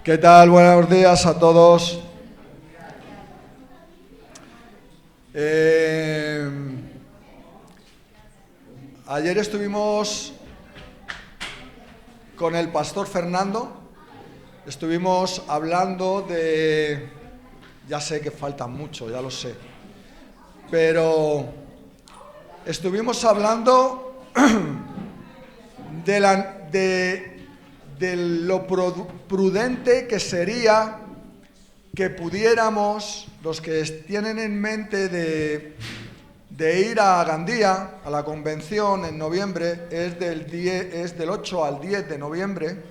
¿Qué tal? Buenos días a todos. Ayer estuvimos con el pastor Fernando, estuvimos hablando de... Ya sé que falta mucho, ya lo sé, pero estuvimos hablando de lo prudente que sería que pudiéramos, los que tienen en mente de ir a Gandía, a la convención en noviembre, es del 8 al 10 de noviembre,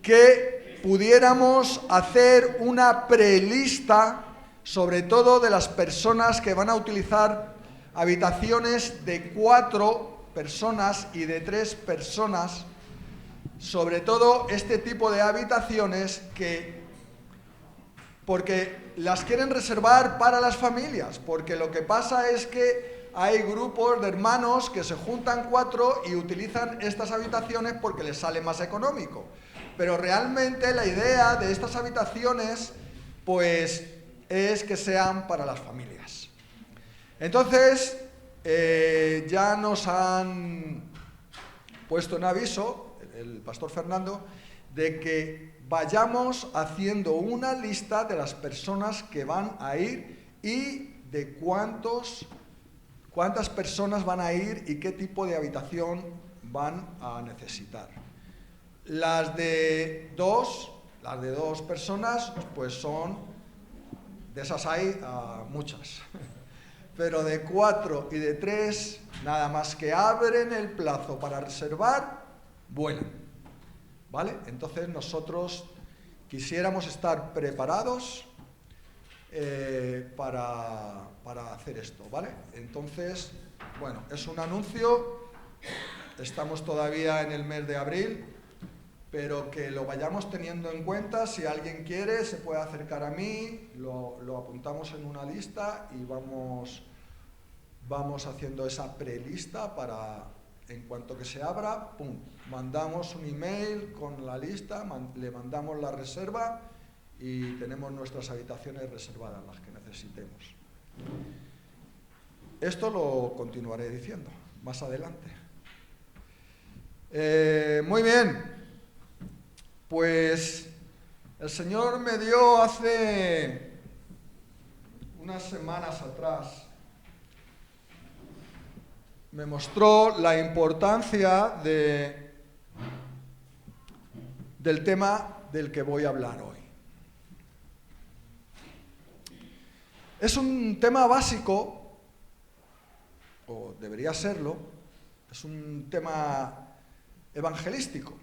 que pudiéramos hacer una prelista, sobre todo de las personas que van a utilizar habitaciones de 4 personas y de 3 personas, sobre todo este tipo de habitaciones porque las quieren reservar para las familias, porque lo que pasa es que hay grupos de hermanos que se juntan 4 y utilizan estas habitaciones porque les sale más económico. Pero realmente la idea de estas habitaciones, pues, es que sean para las familias. Entonces, ya nos han puesto en aviso, el pastor Fernando, de que vayamos haciendo una lista de las personas que van a ir y de cuántas personas van a ir y qué tipo de habitación van a necesitar. Las de dos personas, pues son, de esas hay muchas, pero de 4 y de 3, nada más que abren el plazo para reservar, vuelan. ¿Vale? Entonces nosotros quisiéramos estar preparados para hacer esto, ¿vale? Entonces, bueno, es un anuncio, estamos todavía en el mes de abril, pero que lo vayamos teniendo en cuenta. Si alguien quiere, se puede acercar a mí, lo apuntamos en una lista y vamos haciendo esa prelista para... En cuanto que se abra, ¡pum!, mandamos un email con la lista, le mandamos la reserva y tenemos nuestras habitaciones reservadas, las que necesitemos. Esto lo continuaré diciendo más adelante. Muy bien, pues el Señor me dio hace unas semanas atrás, me mostró la importancia del tema del que voy a hablar hoy. Es un tema básico, o debería serlo, es un tema evangelístico.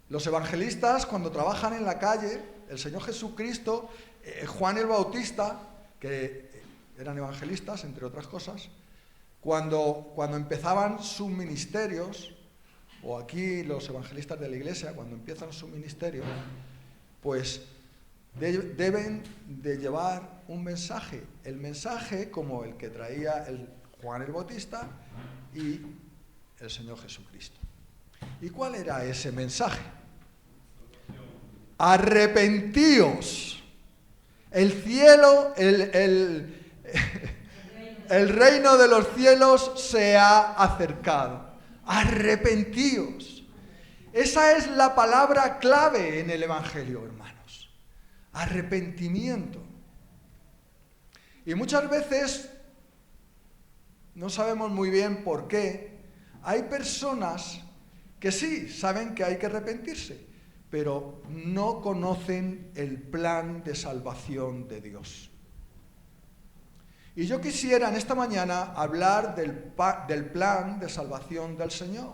Los evangelistas, cuando trabajan en la calle, el Señor Jesucristo, Juan el Bautista, que eran evangelistas, entre otras cosas, cuando empezaban sus ministerios, o aquí los evangelistas de la iglesia, cuando empiezan su ministerio, pues deben de llevar un mensaje, el mensaje como el que traía Juan el Bautista y el Señor Jesucristo. ¿Y cuál era ese mensaje? Arrepentíos. El cielo, el reino de los cielos se ha acercado. Arrepentíos. Esa es la palabra clave en el Evangelio, hermanos. Arrepentimiento. Y muchas veces no sabemos muy bien por qué. Hay personas que sí saben que hay que arrepentirse, pero no conocen el plan de salvación de Dios. Y yo quisiera en esta mañana hablar del plan de salvación del Señor,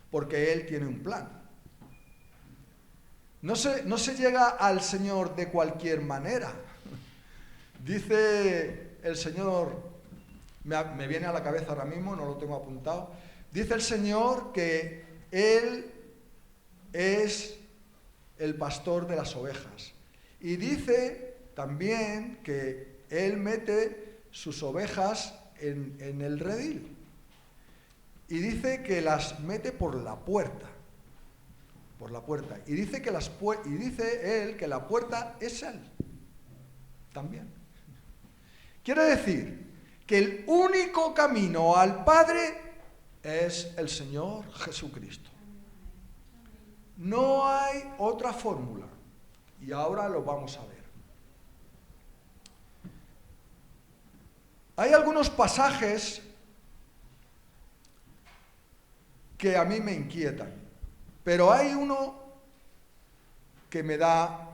porque Él tiene un plan. No se llega al Señor de cualquier manera. Dice el Señor, me viene a la cabeza ahora mismo, no lo tengo apuntado, dice el Señor que Él es el pastor de las ovejas. Y dice también que Él mete sus ovejas en el redil. Y dice que las mete por la puerta. por la puerta. Y dice él que la puerta es Él. También. Quiere decir que el único camino al Padre es el Señor Jesucristo. No hay otra fórmula. Y ahora lo vamos a ver. Hay algunos pasajes que a mí me inquietan, pero hay uno que me da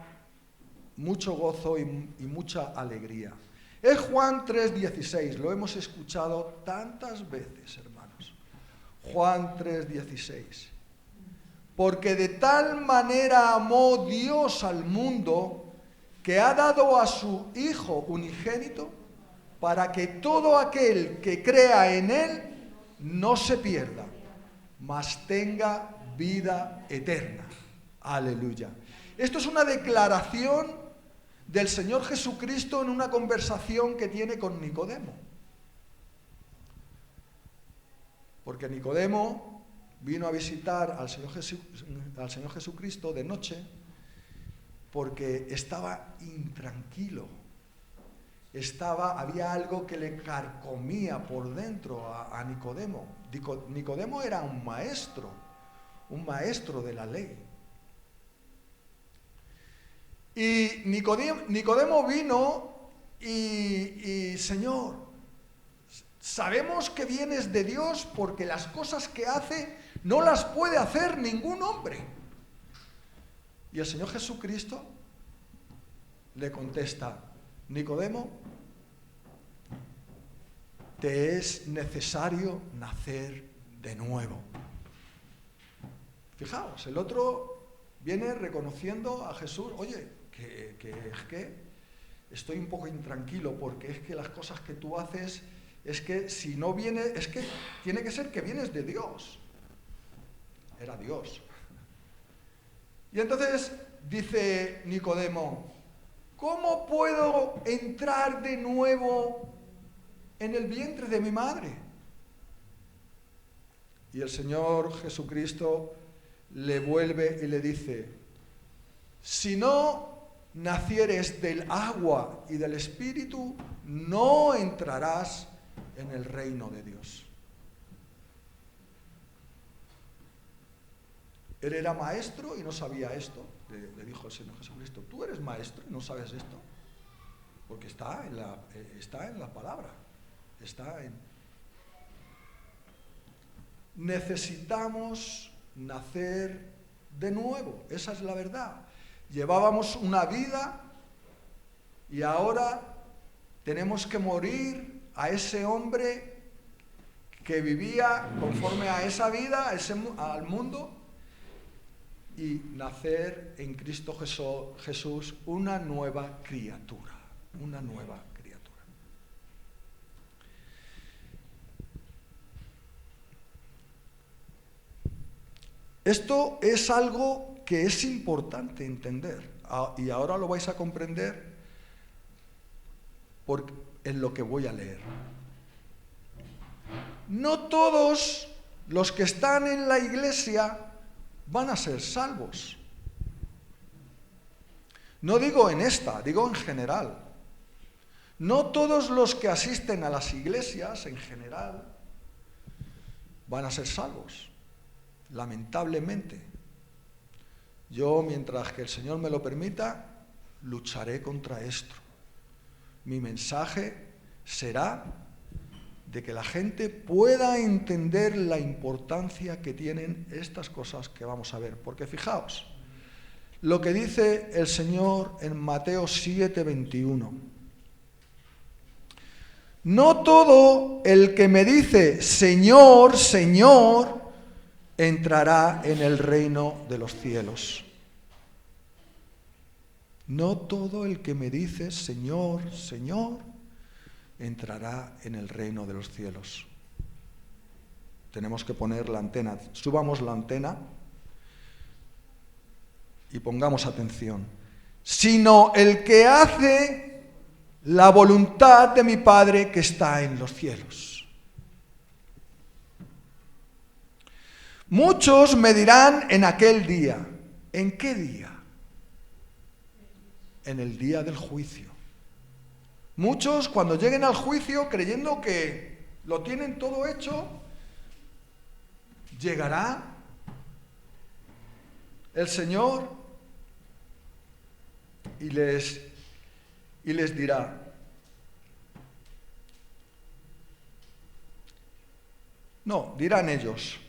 mucho gozo y mucha alegría. Es Juan 3:16, lo hemos escuchado tantas veces, hermanos. Juan 3:16. Porque de tal manera amó Dios al mundo que ha dado a su Hijo unigénito para que todo aquel que crea en Él no se pierda, mas tenga vida eterna. Aleluya. Esto es una declaración del Señor Jesucristo en una conversación que tiene con Nicodemo. Porque Nicodemo vino a visitar al Señor Jesucristo de noche porque estaba intranquilo. Había algo que le carcomía por dentro a Nicodemo. Nicodemo era un maestro de la ley. Y Nicodemo vino y Señor, sabemos que vienes de Dios porque las cosas que hace no las puede hacer ningún hombre. Y el Señor Jesucristo le contesta, Nicodemo, te es necesario nacer de nuevo. Fijaos, el otro viene reconociendo a Jesús, oye, que es que estoy un poco intranquilo porque es que las cosas que tú haces, es que si no viene, es que tiene que ser que vienes de Dios. Era Dios. Y entonces dice Nicodemo, ¿cómo puedo entrar de nuevo en el vientre de mi madre? Y el Señor Jesucristo le vuelve y le dice, si no nacieres del agua y del Espíritu, no entrarás en el reino de Dios. Él era maestro y no sabía esto. Le dijo el Señor Jesucristo, tú eres maestro y no sabes esto. Porque está en la palabra. Necesitamos nacer de nuevo. Esa es la verdad. Llevábamos una vida y ahora tenemos que morir a ese hombre que vivía conforme a esa vida, al mundo, y nacer en Cristo Jesús una nueva criatura. Una nueva criatura. Esto es algo que es importante entender, y ahora lo vais a comprender en lo que voy a leer. No todos los que están en la iglesia van a ser salvos. No digo en esta, digo en general. No todos los que asisten a las iglesias en general van a ser salvos, lamentablemente. Yo, mientras que el Señor me lo permita, lucharé contra esto. Mi mensaje será de que la gente pueda entender la importancia que tienen estas cosas que vamos a ver. Porque fijaos, lo que dice el Señor en Mateo 7:21. No todo el que me dice, Señor, Señor, entrará en el reino de los cielos. No todo el que me dice, Señor, Señor, entrará en el reino de los cielos. Tenemos que poner la antena. Subamos la antena y pongamos atención. Sino el que hace la voluntad de mi Padre que está en los cielos. Muchos me dirán en aquel día, ¿En qué día? En el día del juicio. Muchos, cuando lleguen al juicio, creyendo que lo tienen todo hecho, llegará el Señor y les dirá: no, dirán ellos: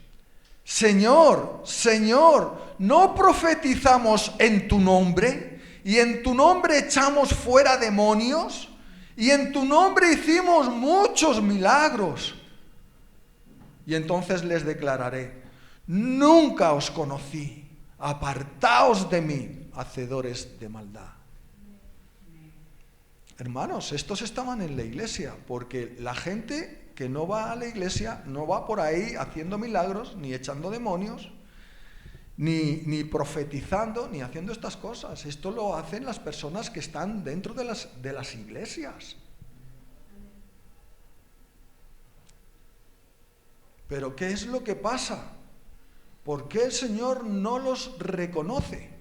Señor, Señor, ¿no profetizamos en tu nombre? ¿Y en tu nombre echamos fuera demonios? ¿Y en tu nombre hicimos muchos milagros? Y entonces les declararé: nunca os conocí, apartaos de mí, hacedores de maldad. Hermanos, estos estaban en la iglesia, porque la gente que no va a la iglesia no va por ahí haciendo milagros, ni echando demonios, ni profetizando, ni haciendo estas cosas. Esto lo hacen las personas que están dentro de las iglesias. Pero ¿qué es lo que pasa? ¿Por qué el Señor no los reconoce?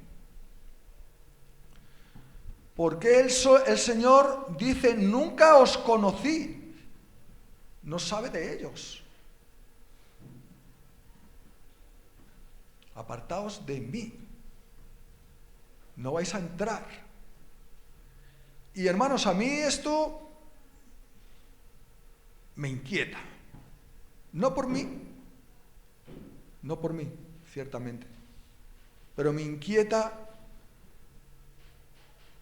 ¿Por qué el Señor dice: nunca os conocí? No sabe de ellos. Apartaos de mí. No vais a entrar. Y hermanos, a mí esto me inquieta. No por mí, ciertamente, pero me inquieta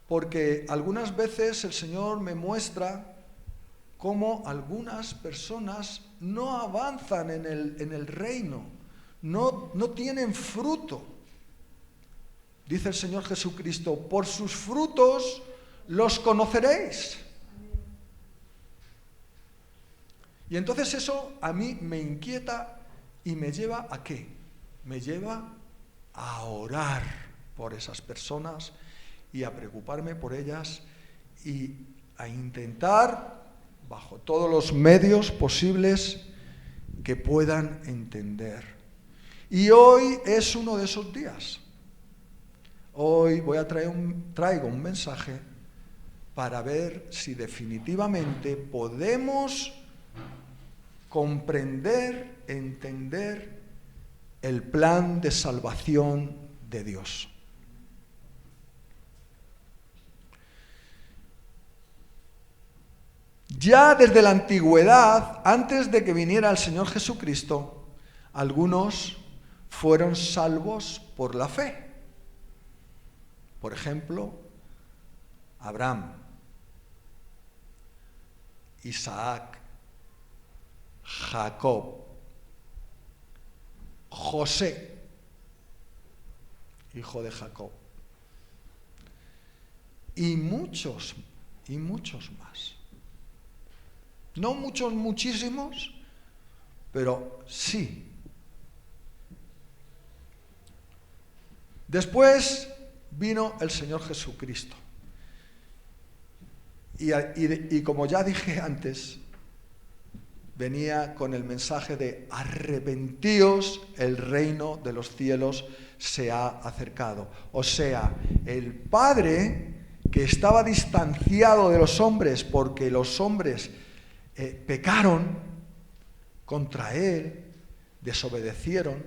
porque algunas veces el Señor me muestra cómo algunas personas no avanzan en el reino, no tienen fruto. Dice el Señor Jesucristo: por sus frutos los conoceréis. Y entonces eso a mí me inquieta y me lleva ¿a qué? Me lleva a orar por esas personas y a preocuparme por ellas y a intentar, bajo todos los medios posibles, que puedan entender. Y hoy es uno de esos días. Hoy traigo un mensaje para ver si definitivamente podemos comprender, entender el plan de salvación de Dios. Ya desde la antigüedad, antes de que viniera el Señor Jesucristo, algunos fueron salvos por la fe. Por ejemplo, Abraham, Isaac, Jacob, José, hijo de Jacob, y muchos más. No muchos, muchísimos, pero sí. Después vino el Señor Jesucristo. Y como ya dije antes, venía con el mensaje de: arrepentíos, el reino de los cielos se ha acercado. O sea, el Padre, que estaba distanciado de los hombres porque los hombres pecaron contra Él, desobedecieron,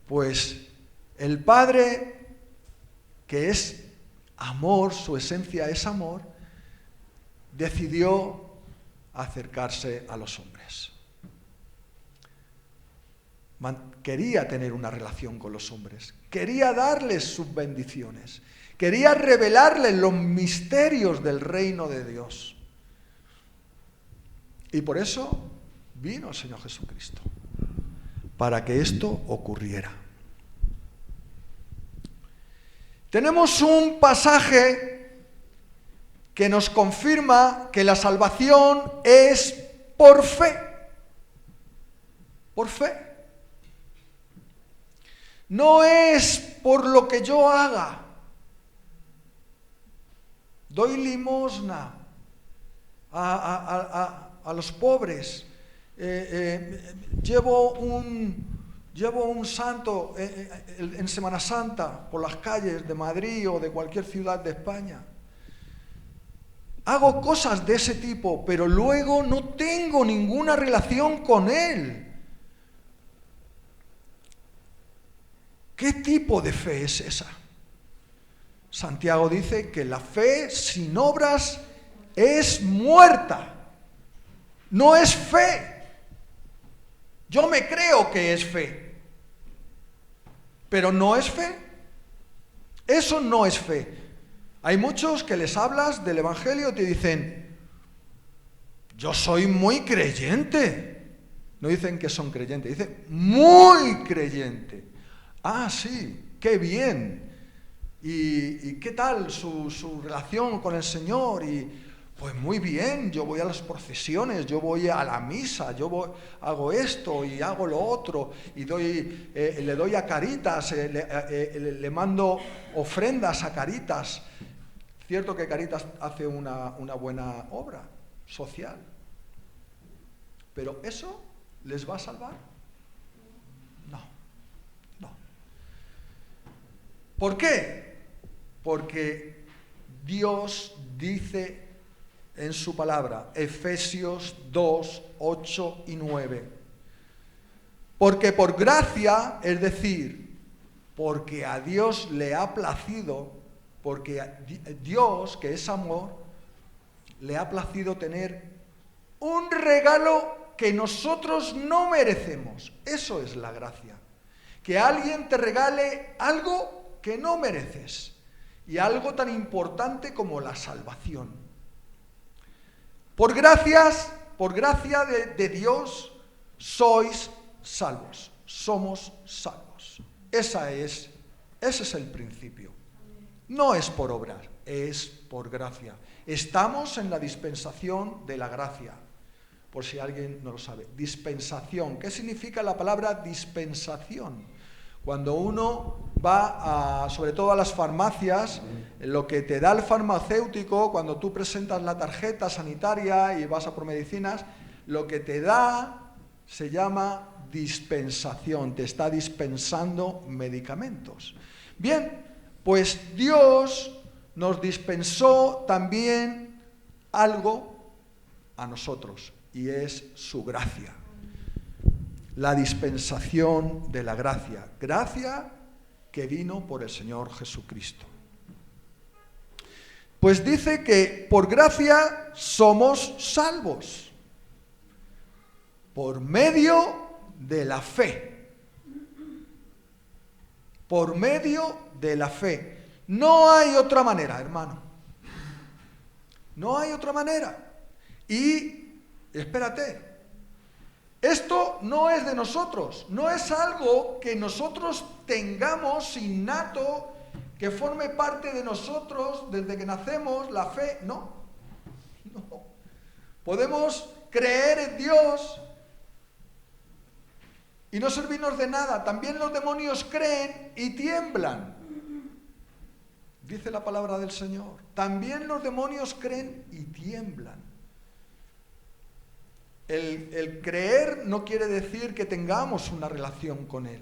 pues el Padre, que es amor, su esencia es amor, decidió acercarse a los hombres. Quería tener una relación con los hombres, quería darles sus bendiciones, quería revelarles los misterios del reino de Dios. Y por eso vino el Señor Jesucristo, para que esto ocurriera. Tenemos un pasaje que nos confirma que la salvación es por fe. Por fe. No es por lo que yo haga. Doy limosna a los pobres. Llevo llevo un santo en Semana Santa por las calles de Madrid o de cualquier ciudad de España. Hago cosas de ese tipo, pero luego no tengo ninguna relación con él. ¿Qué tipo de fe es esa? Santiago dice que la fe sin obras es muerta. No es fe. Yo me creo que es fe, pero no es fe. Eso no es fe. Hay muchos que les hablas del Evangelio y te dicen, yo soy muy creyente. No dicen que son creyentes, dicen muy creyente. Ah, sí, qué bien. ¿Y qué tal su relación con el Señor? Y pues muy bien, yo voy a las procesiones, yo voy a la misa, hago esto y hago lo otro, y le doy a Caritas, le mando ofrendas a Caritas. Cierto que Caritas hace una buena obra social, pero ¿eso les va a salvar? No. ¿Por qué? Porque Dios dice en su palabra, Efesios 2, 8 y 9, porque por gracia, es decir, porque a Dios le ha placido, porque a Dios, que es amor, le ha placido tener un regalo que nosotros no merecemos. Eso es la gracia. Que alguien te regale algo que no mereces, y algo tan importante como la salvación. Por gracia de Dios sois salvos, somos salvos. Ese es el principio. No es por obrar, es por gracia. Estamos en la dispensación de la gracia, por si alguien no lo sabe. Dispensación, ¿qué significa la palabra dispensación? Cuando uno va sobre todo a las farmacias, lo que te da el farmacéutico, cuando tú presentas la tarjeta sanitaria y vas a por medicinas, lo que te da se llama dispensación, te está dispensando medicamentos. Bien, pues Dios nos dispensó también algo a nosotros, y es su gracia. La dispensación de la gracia. Gracia que vino por el Señor Jesucristo. Pues dice que por gracia somos salvos. Por medio de la fe. Por medio de la fe. No hay otra manera, hermano. No hay otra manera. Y, espérate, esto no es de nosotros, no es algo que nosotros tengamos innato, que forme parte de nosotros desde que nacemos, la fe, no. Podemos creer en Dios y no servirnos de nada. También los demonios creen y tiemblan. Dice la palabra del Señor. También los demonios creen y tiemblan. El creer no quiere decir que tengamos una relación con Él.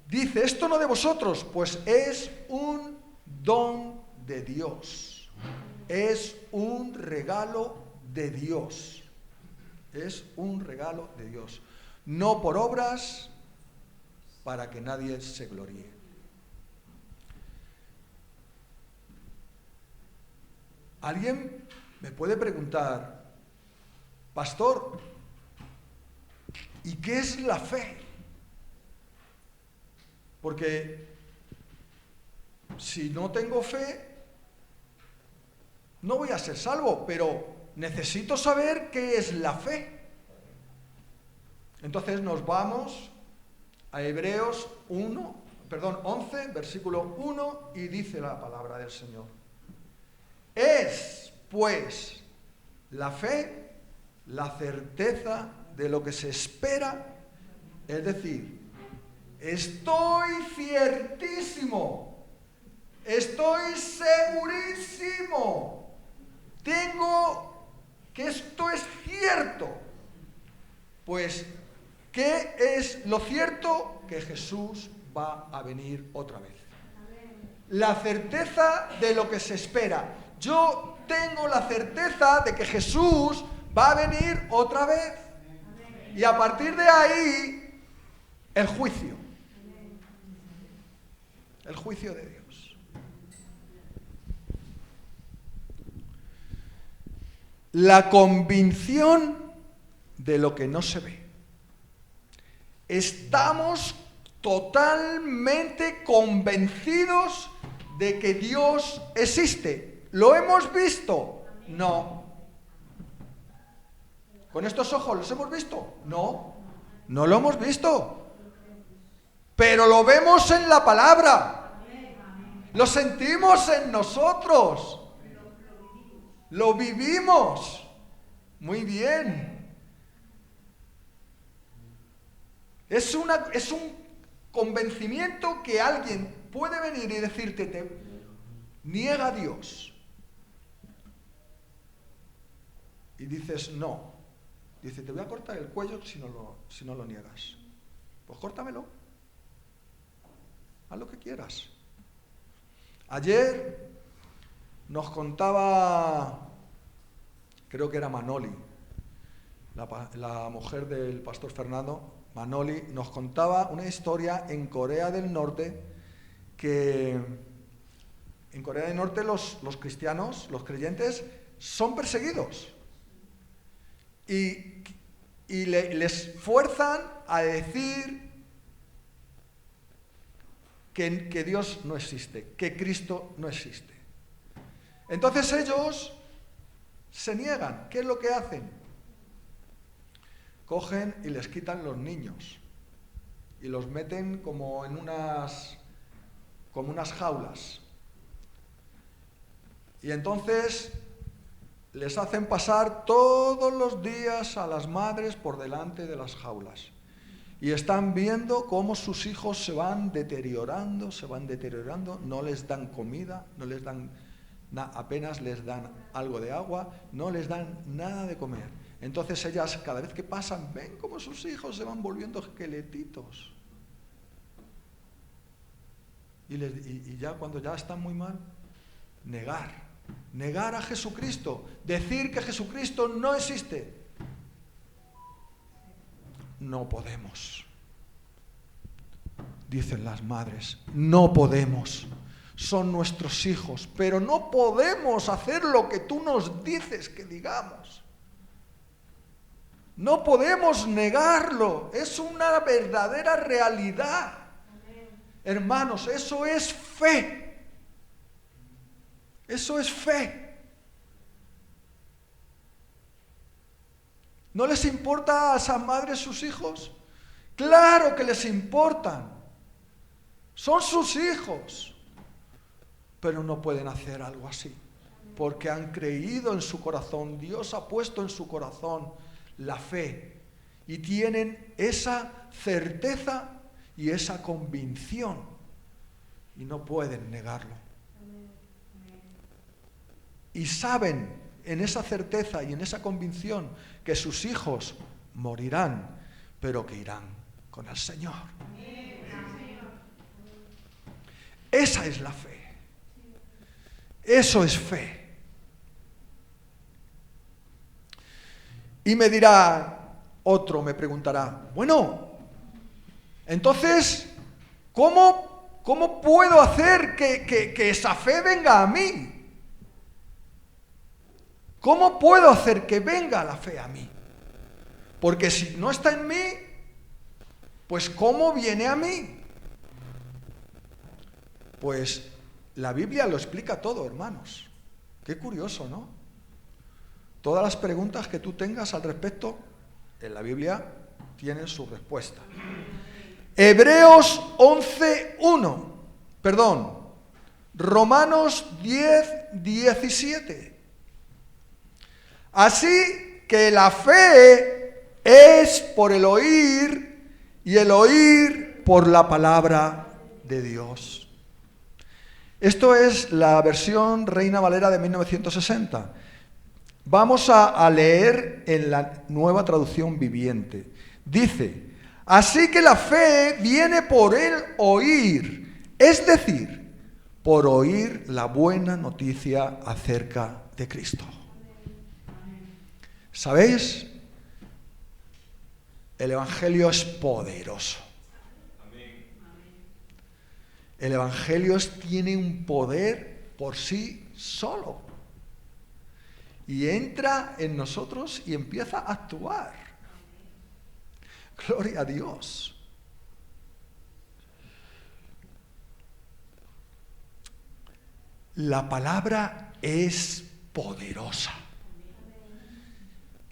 Dice, esto no de vosotros, pues es un don de Dios. Es un regalo de Dios. Es un regalo de Dios. No por obras, para que nadie se gloríe. ¿Alguien me puede preguntar, pastor, ¿y qué es la fe? Porque si no tengo fe, no voy a ser salvo, pero necesito saber qué es la fe. Entonces nos vamos a Hebreos 11, versículo 1, y dice la palabra del Señor. Es, pues, la fe, la certeza de lo que se espera, es decir, estoy ciertísimo, estoy segurísimo, tengo que esto es cierto, Pues, ¿qué es lo cierto? Que Jesús va a venir otra vez. La certeza de lo que se espera. Yo tengo la certeza de que Jesús va a venir otra vez. Y a partir de ahí, el juicio. El juicio de Dios. La convicción de lo que no se ve. Estamos totalmente convencidos de que Dios existe. ¿Lo hemos visto? No. ¿Con estos ojos los hemos visto? No. No lo hemos visto. Pero lo vemos en la palabra. Lo sentimos en nosotros. Lo vivimos. Muy bien. Es un convencimiento que alguien puede venir y decirte, niega a Dios. Y dices, no. Dice, te voy a cortar el cuello si no lo niegas. Pues córtamelo. Haz lo que quieras. Ayer nos contaba, creo que era Manoli, la mujer del pastor Fernando, Manoli, nos contaba una historia en Corea del Norte, que en Corea del Norte los cristianos, los creyentes, son perseguidos. Y les fuerzan a decir que Dios no existe, que Cristo no existe. Entonces ellos se niegan. ¿Qué es lo que hacen? Cogen y les quitan los niños y los meten como unas jaulas. Y entonces les hacen pasar todos los días a las madres por delante de las jaulas. Y están viendo cómo sus hijos se van deteriorando, no les dan comida, no les dan apenas les dan algo de agua, no les dan nada de comer. Entonces ellas, cada vez que pasan, ven cómo sus hijos se van volviendo esqueletitos. Y ya cuando ya están muy mal, negar a Jesucristo, decir que Jesucristo no existe. No podemos. Dicen las madres, no podemos. Son nuestros hijos, pero no podemos hacer lo que tú nos dices que digamos. No podemos negarlo, es una verdadera realidad. Hermanos, eso es fe. Eso es fe. ¿No les importa a esas madres sus hijos? Claro que les importan. Son sus hijos. Pero no pueden hacer algo así. Porque han creído en su corazón. Dios ha puesto en su corazón la fe. Y tienen esa certeza y esa convicción. Y no pueden negarlo. Y saben en esa certeza y en esa convicción que sus hijos morirán, pero que irán con el Señor. Esa es la fe. Eso es fe. Y me dirá, otro me preguntará, bueno, entonces, ¿cómo puedo hacer que esa fe venga a mí? ¿Cómo puedo hacer que venga la fe a mí? Porque si no está en mí, pues ¿cómo viene a mí? Pues la Biblia lo explica todo, hermanos. Qué curioso, ¿no? Todas las preguntas que tú tengas al respecto, en la Biblia tienen su respuesta. Hebreos 11:1, Romanos 10:17. Así que la fe es por el oír y el oír por la palabra de Dios. Esto es la versión Reina Valera de 1960. Vamos a leer en la Nueva Traducción Viviente. Dice, así que la fe viene por el oír, es decir, por oír la buena noticia acerca de Cristo. ¿Sabéis? El Evangelio es poderoso. El Evangelio tiene un poder por sí solo. Y entra en nosotros y empieza a actuar. Gloria a Dios. La palabra es poderosa.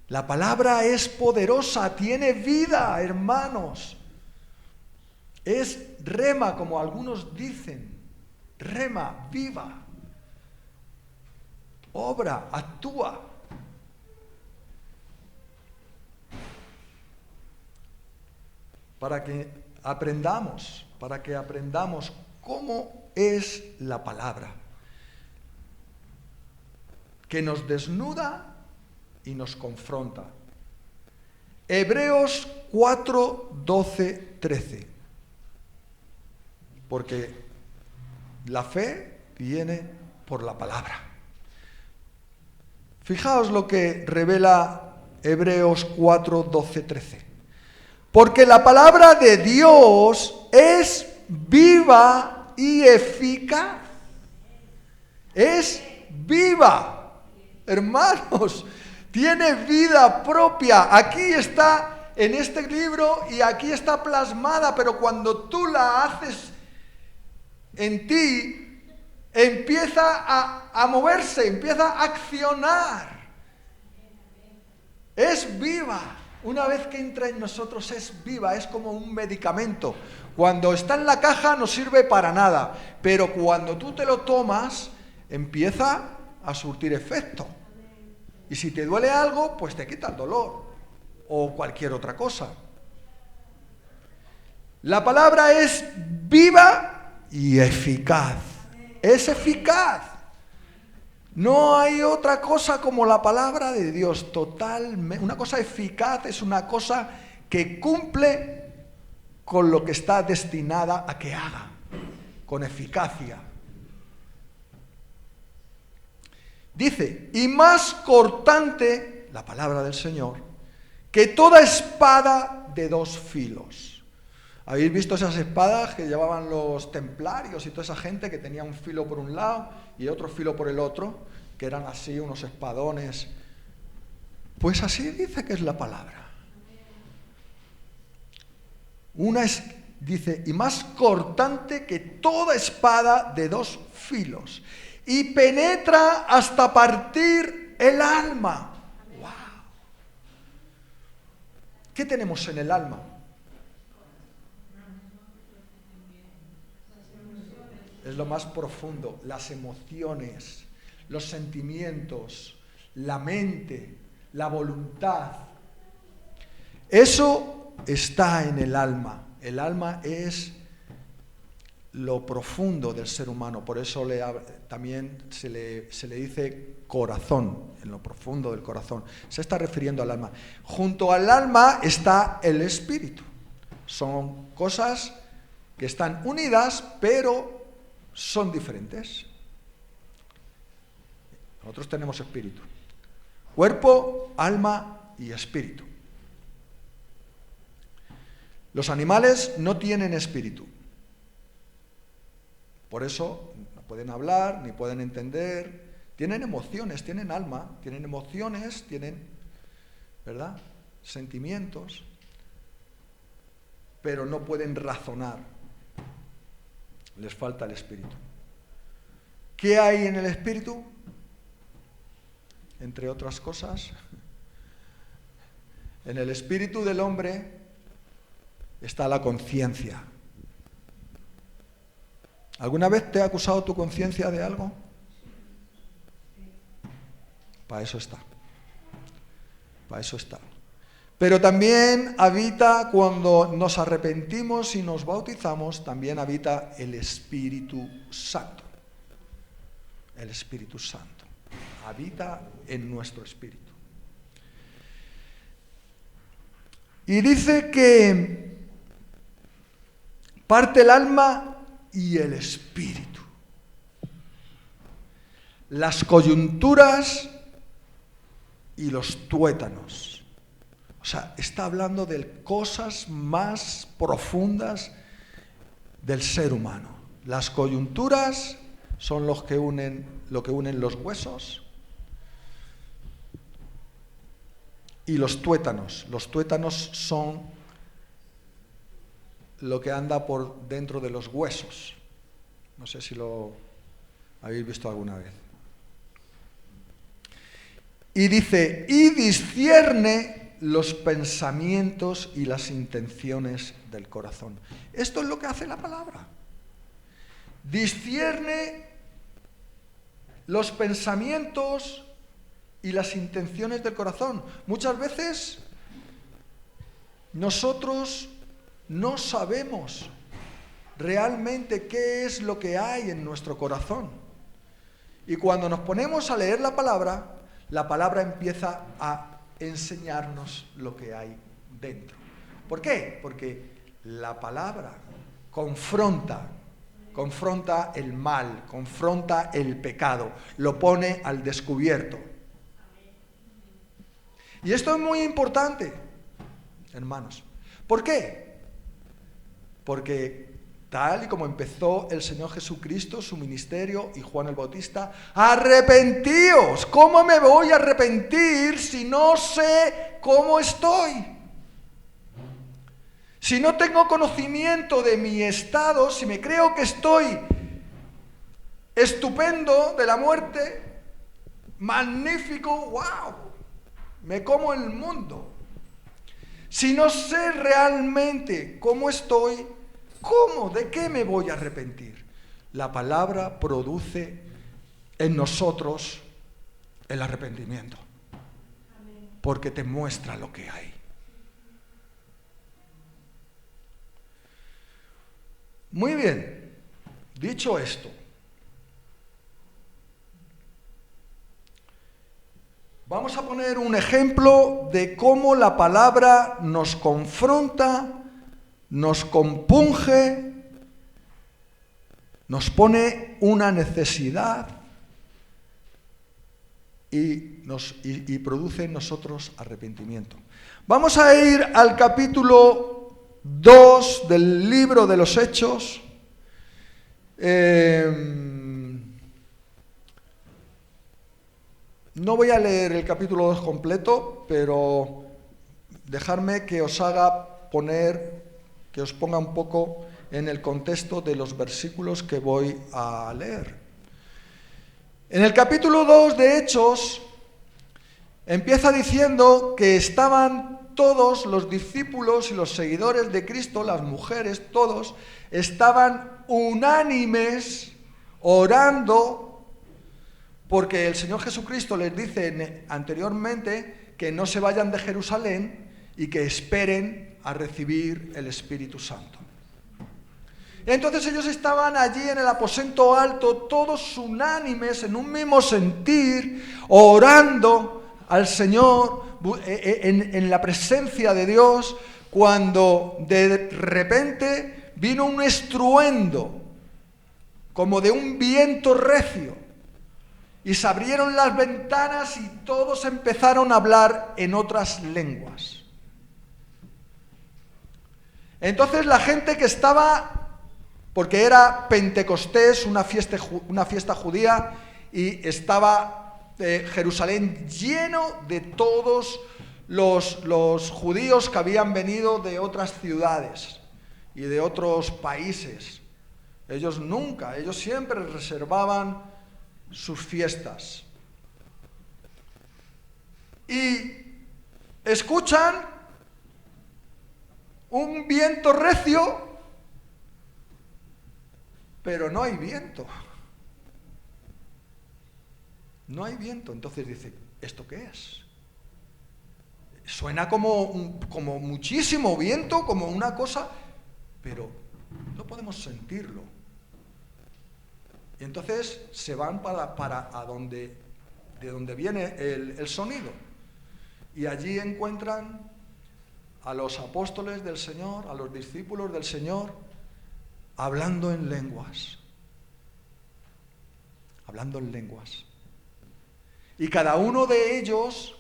La palabra es poderosa, tiene vida, hermanos. Es rema, como algunos dicen. Rema, viva. Obra, actúa. Para que aprendamos cómo es la palabra, que nos desnuda y nos confronta. Hebreos 4, 12, 13. Porque la fe viene por la palabra. Fijaos lo que revela Hebreos 4, 12, 13. Porque la palabra de Dios es viva y eficaz. Es viva. Hermanos, tiene vida propia. Aquí está en este libro y aquí está plasmada, pero cuando tú la haces en ti, empieza a moverse, empieza a accionar. Es viva. Una vez que entra en nosotros es viva, es como un medicamento. Cuando está en la caja no sirve para nada, pero cuando tú te lo tomas, empieza a surtir efecto. Y si te duele algo, pues te quita el dolor o cualquier otra cosa. La palabra es viva y eficaz. Es eficaz. No hay otra cosa como la palabra de Dios. Totalmente. Una cosa eficaz es una cosa que cumple con lo que está destinada a que haga, con eficacia. Dice, y más cortante, la palabra del Señor, que toda espada de dos filos. ¿Habéis visto esas espadas que llevaban los templarios y toda esa gente que tenía un filo por un lado y otro filo por el otro, que eran así unos espadones? Pues así dice que es la palabra. Dice, y más cortante que toda espada de dos filos, y penetra hasta partir el alma. ¡Wow! ¿Qué tenemos en el alma? Es lo más profundo, las emociones, los sentimientos, la mente, la voluntad. Eso está en el alma. El alma es lo profundo del ser humano, por eso también se le dice corazón, en lo profundo del corazón. Se está refiriendo al alma. Junto al alma está el espíritu. Son cosas que están unidas, pero son diferentes. Nosotros tenemos espíritu. Cuerpo, alma y espíritu. Los animales no tienen espíritu. Por eso no pueden hablar, ni pueden entender. Tienen emociones, tienen alma, tienen emociones, tienen, ¿verdad?, sentimientos, pero no pueden razonar. Les falta el espíritu. ¿Qué hay en el espíritu? Entre otras cosas, en el espíritu del hombre está la conciencia. ¿Alguna vez te ha acusado tu conciencia de algo? Para eso está. Para eso está. Pero también habita, cuando nos arrepentimos y nos bautizamos, también habita el Espíritu Santo. El Espíritu Santo habita en nuestro espíritu. Y dice que parte el alma y el espíritu. Las coyunturas y los tuétanos. O sea, está hablando de cosas más profundas del ser humano. Las coyunturas son lo que unen los huesos. Y los tuétanos son lo que anda por dentro de los huesos. No sé si lo habéis visto alguna vez. Y dice, y discierne los pensamientos y las intenciones del corazón. Esto es lo que hace la palabra. Discierne los pensamientos y las intenciones del corazón. Muchas veces nosotros no sabemos realmente qué es lo que hay en nuestro corazón. Y cuando nos ponemos a leer la palabra empieza a enseñarnos lo que hay dentro. ¿Por qué? Porque la palabra confronta el mal, confronta el pecado, lo pone al descubierto. Y esto es muy importante, hermanos. ¿Por qué? Porque tal y como empezó el Señor Jesucristo, su ministerio, y Juan el Bautista, arrepentíos. ¿Cómo me voy a arrepentir si no sé cómo estoy? Si no tengo conocimiento de mi estado, si me creo que estoy estupendo de la muerte, magnífico, wow, me como el mundo. Si no sé realmente cómo estoy, ¿cómo? ¿De qué me voy a arrepentir? La palabra produce en nosotros el arrepentimiento, porque te muestra lo que hay. Muy bien, dicho esto, vamos a poner un ejemplo de cómo la palabra nos confronta, nos compunge, nos pone una necesidad y produce en nosotros arrepentimiento. Vamos a ir al capítulo 2 del libro de los Hechos. No voy a leer el capítulo 2 completo, pero dejadme que os ponga un poco en el contexto de los versículos que voy a leer. En el capítulo 2 de Hechos empieza diciendo que estaban todos los discípulos y los seguidores de Cristo, las mujeres, todos, estaban unánimes orando, porque el Señor Jesucristo les dice anteriormente que no se vayan de Jerusalén y que esperen a recibir el Espíritu Santo. Entonces ellos estaban allí en el aposento alto, todos unánimes, en un mismo sentir, orando al Señor, en la presencia de Dios, cuando de repente vino un estruendo, como de un viento recio, y se abrieron las ventanas y todos empezaron a hablar en otras lenguas. Entonces la gente que estaba, porque era Pentecostés, una fiesta judía, y estaba Jerusalén lleno de todos los judíos que habían venido de otras ciudades y de otros países. Ellos siempre reservaban sus fiestas. Y escuchan un viento recio, pero no hay viento. No hay viento. Entonces dice, ¿esto qué es? Suena como muchísimo viento, como una cosa, pero no podemos sentirlo. Y entonces se van para de donde viene el sonido. Y allí encuentran a los apóstoles del Señor, a los discípulos del Señor, hablando en lenguas. Hablando en lenguas. Y cada uno de ellos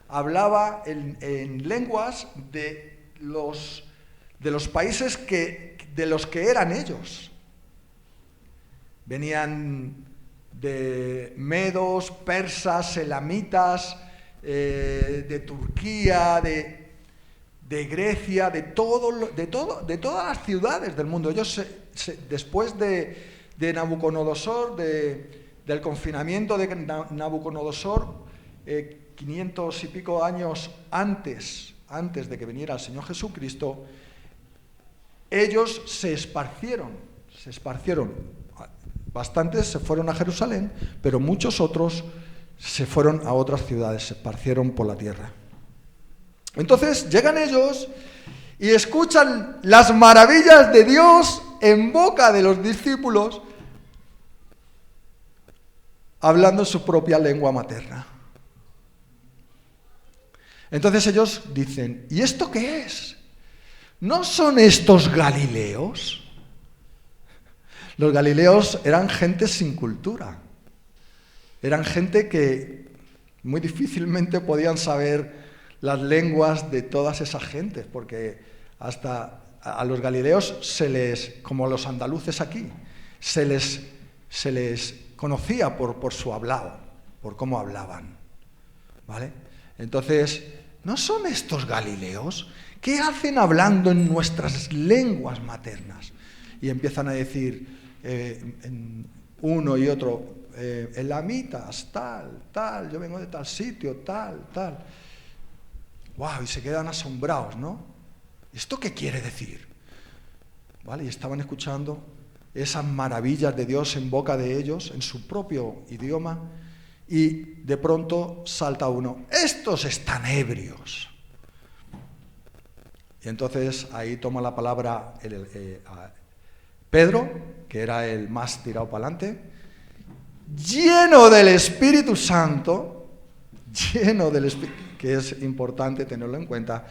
hablaba en lenguas de los países de los que eran ellos. Venían de medos, persas, elamitas, de Turquía, de Grecia, de todas las ciudades del mundo. Ellos después de Nabucodonosor, del confinamiento de Nabucodonosor, 500 y pico años antes de que viniera el Señor Jesucristo, ellos se esparcieron. Bastantes se fueron a Jerusalén, pero muchos otros se fueron a otras ciudades, se esparcieron por la tierra. Entonces llegan ellos y escuchan las maravillas de Dios en boca de los discípulos, hablando su propia lengua materna. Entonces ellos dicen, ¿y esto qué es? ¿No son estos galileos? Los galileos eran gente sin cultura. Eran gente que muy difícilmente podían saber las lenguas de todas esas gentes, porque hasta a los galileos como a los andaluces aquí, se les conocía por su hablado, por cómo hablaban, ¿vale? Entonces, ¿no son estos galileos? ¿Qué hacen hablando en nuestras lenguas maternas? Y empiezan a decir uno y otro, elamitas, tal, yo vengo de tal sitio, tal. ¡Wow! Y se quedan asombrados, ¿no? ¿Esto qué quiere decir? ¿Vale? Y estaban escuchando esas maravillas de Dios en boca de ellos, en su propio idioma, y de pronto salta uno, ¡estos están ebrios! Y entonces ahí toma la palabra Pedro, que era el más tirado para adelante, lleno del Espíritu Santo, que es importante tenerlo en cuenta,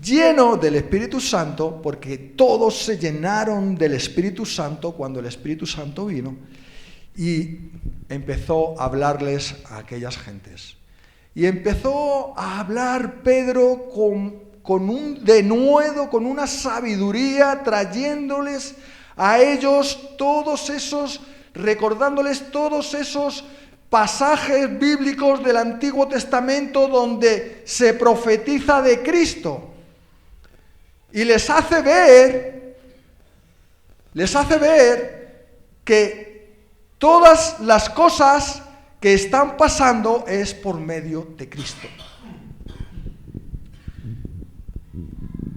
lleno del Espíritu Santo, porque todos se llenaron del Espíritu Santo cuando el Espíritu Santo vino, y empezó a hablarles a aquellas gentes. Y empezó a hablar Pedro con un denuedo, con una sabiduría, trayéndoles a ellos recordándoles todos esos pasajes bíblicos del Antiguo Testamento donde se profetiza de Cristo. Y les hace ver que todas las cosas que están pasando es por medio de Cristo.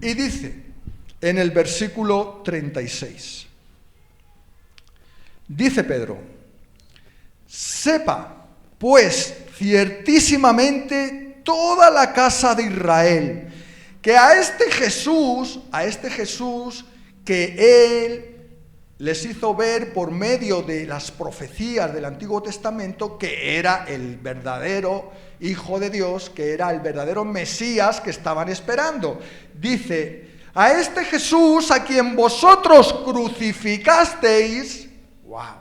Y dice en el versículo 36, dice Pedro, sepa pues ciertísimamente toda la casa de Israel, que a este Jesús que Él les hizo ver por medio de las profecías del Antiguo Testamento que era el verdadero Hijo de Dios, que era el verdadero Mesías que estaban esperando. Dice, a este Jesús a quien vosotros crucificasteis, wow,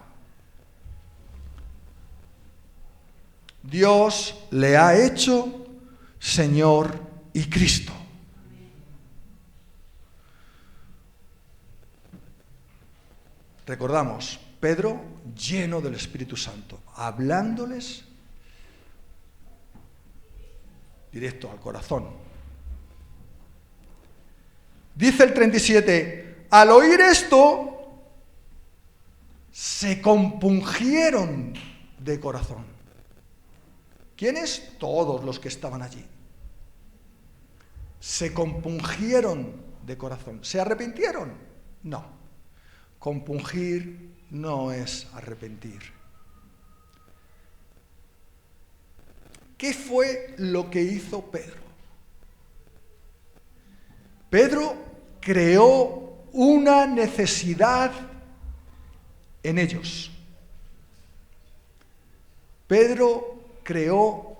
Dios le ha hecho Señor y Cristo. Recordamos, Pedro lleno del Espíritu Santo, hablándoles directo al corazón. Dice el 37, al oír esto, se compungieron de corazón. ¿Quiénes? Todos los que estaban allí. Se compungieron de corazón. ¿Se arrepintieron? No. Compungir no es arrepentir. ¿Qué fue lo que hizo Pedro? Pedro creó una necesidad en ellos. Pedro creó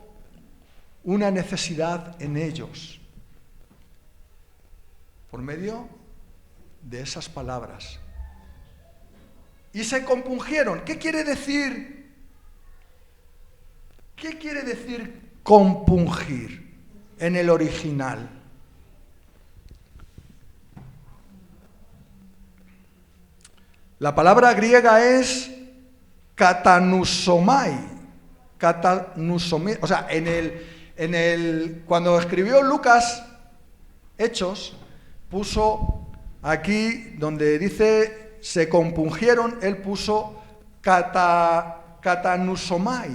una necesidad en ellos. por medio de esas palabras. Y se compungieron. ¿Qué quiere decir? ¿Qué quiere decir compungir en el original? La palabra griega es katanusomai. O sea, cuando escribió Lucas Hechos, puso aquí donde dice se compungieron, él puso katanusomai.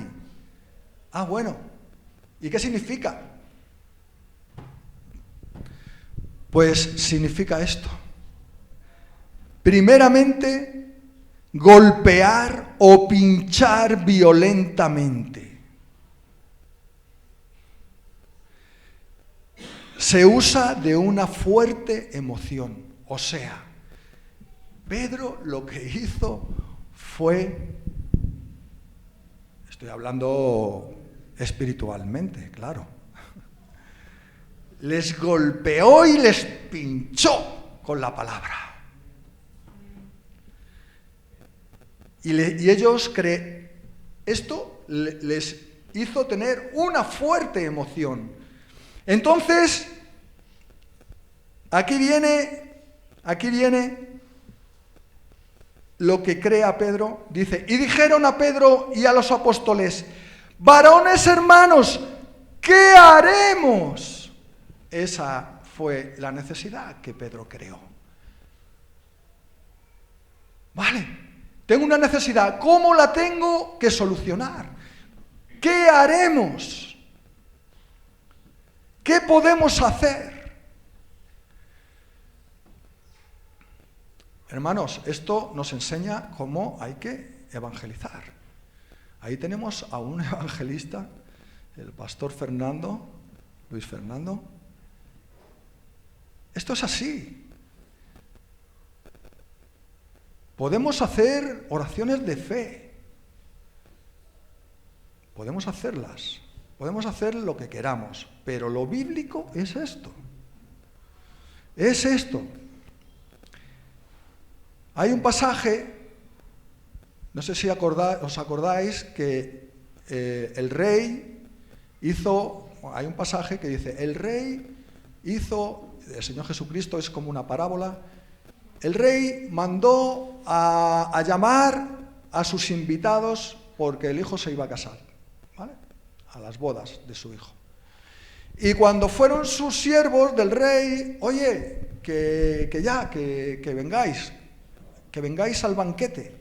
Ah, bueno. ¿Y qué significa? Pues significa esto. Primeramente, golpear o pinchar violentamente. Se usa de una fuerte emoción. O sea, Pedro lo que hizo fue, estoy hablando espiritualmente, claro, les golpeó y les pinchó con la palabra. Y ellos esto les hizo tener una fuerte emoción. Entonces, aquí viene lo que crea Pedro. Dice, y dijeron a Pedro y a los apóstoles, varones hermanos, ¿qué haremos? Esa fue la necesidad que Pedro creó. Vale. Tengo una necesidad, ¿cómo la tengo que solucionar? ¿Qué haremos? ¿Qué podemos hacer? Hermanos, esto nos enseña cómo hay que evangelizar. Ahí tenemos a un evangelista, el pastor Luis Fernando. Esto es así. Podemos hacer oraciones de fe. Podemos hacerlas. Podemos hacer lo que queramos. Pero lo bíblico es esto. Es esto. Hay un pasaje, no sé si os acordáis, que el rey hizo, hay un pasaje que dice, el Señor Jesucristo es como una parábola. El rey mandó a llamar a sus invitados porque el hijo se iba a casar, ¿vale? A las bodas de su hijo. Y cuando fueron sus siervos del rey, oye, que vengáis al banquete,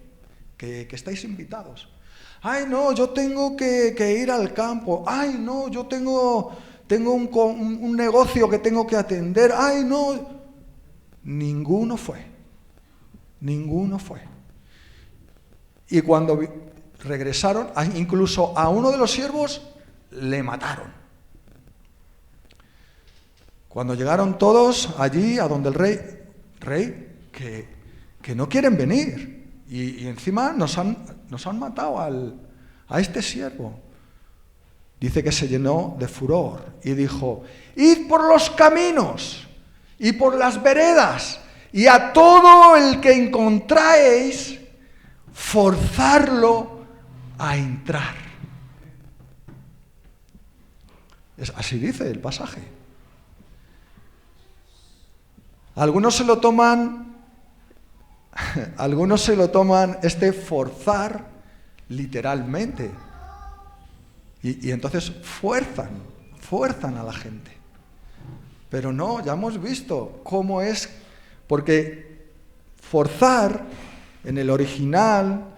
que estáis invitados. Ay, no, yo tengo que ir al campo. Ay, no, yo tengo un negocio que tengo que atender. Ay, no. Ninguno fue. Y cuando regresaron, incluso a uno de los siervos le mataron. Cuando llegaron todos allí a donde el rey, que no quieren venir. Y encima nos han matado a este siervo. Dice que se llenó de furor y dijo, id por los caminos y por las veredas, y a todo el que encontráis, forzarlo a entrar. Así dice el pasaje. Algunos se lo toman este forzar literalmente. Y entonces fuerzan a la gente. Pero no, ya hemos visto cómo es. Porque forzar, en el original,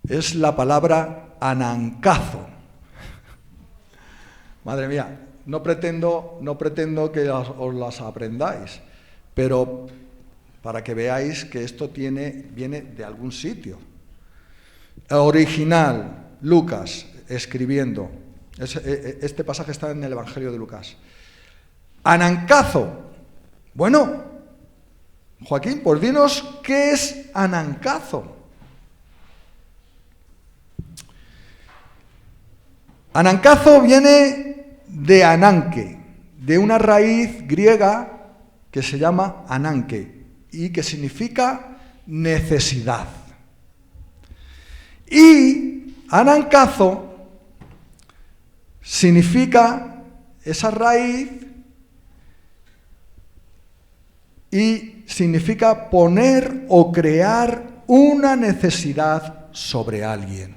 es la palabra anancazo. Madre mía, no pretendo que os las aprendáis, pero para que veáis que esto viene de algún sitio. Original, Lucas, escribiendo. Este pasaje está en el Evangelio de Lucas. Anancazo. Bueno, Joaquín, pues dinos qué es anancazo. Anancazo viene de ananque, de una raíz griega que se llama ananke y que significa necesidad. Y anankazo significa esa raíz y significa poner o crear una necesidad sobre alguien,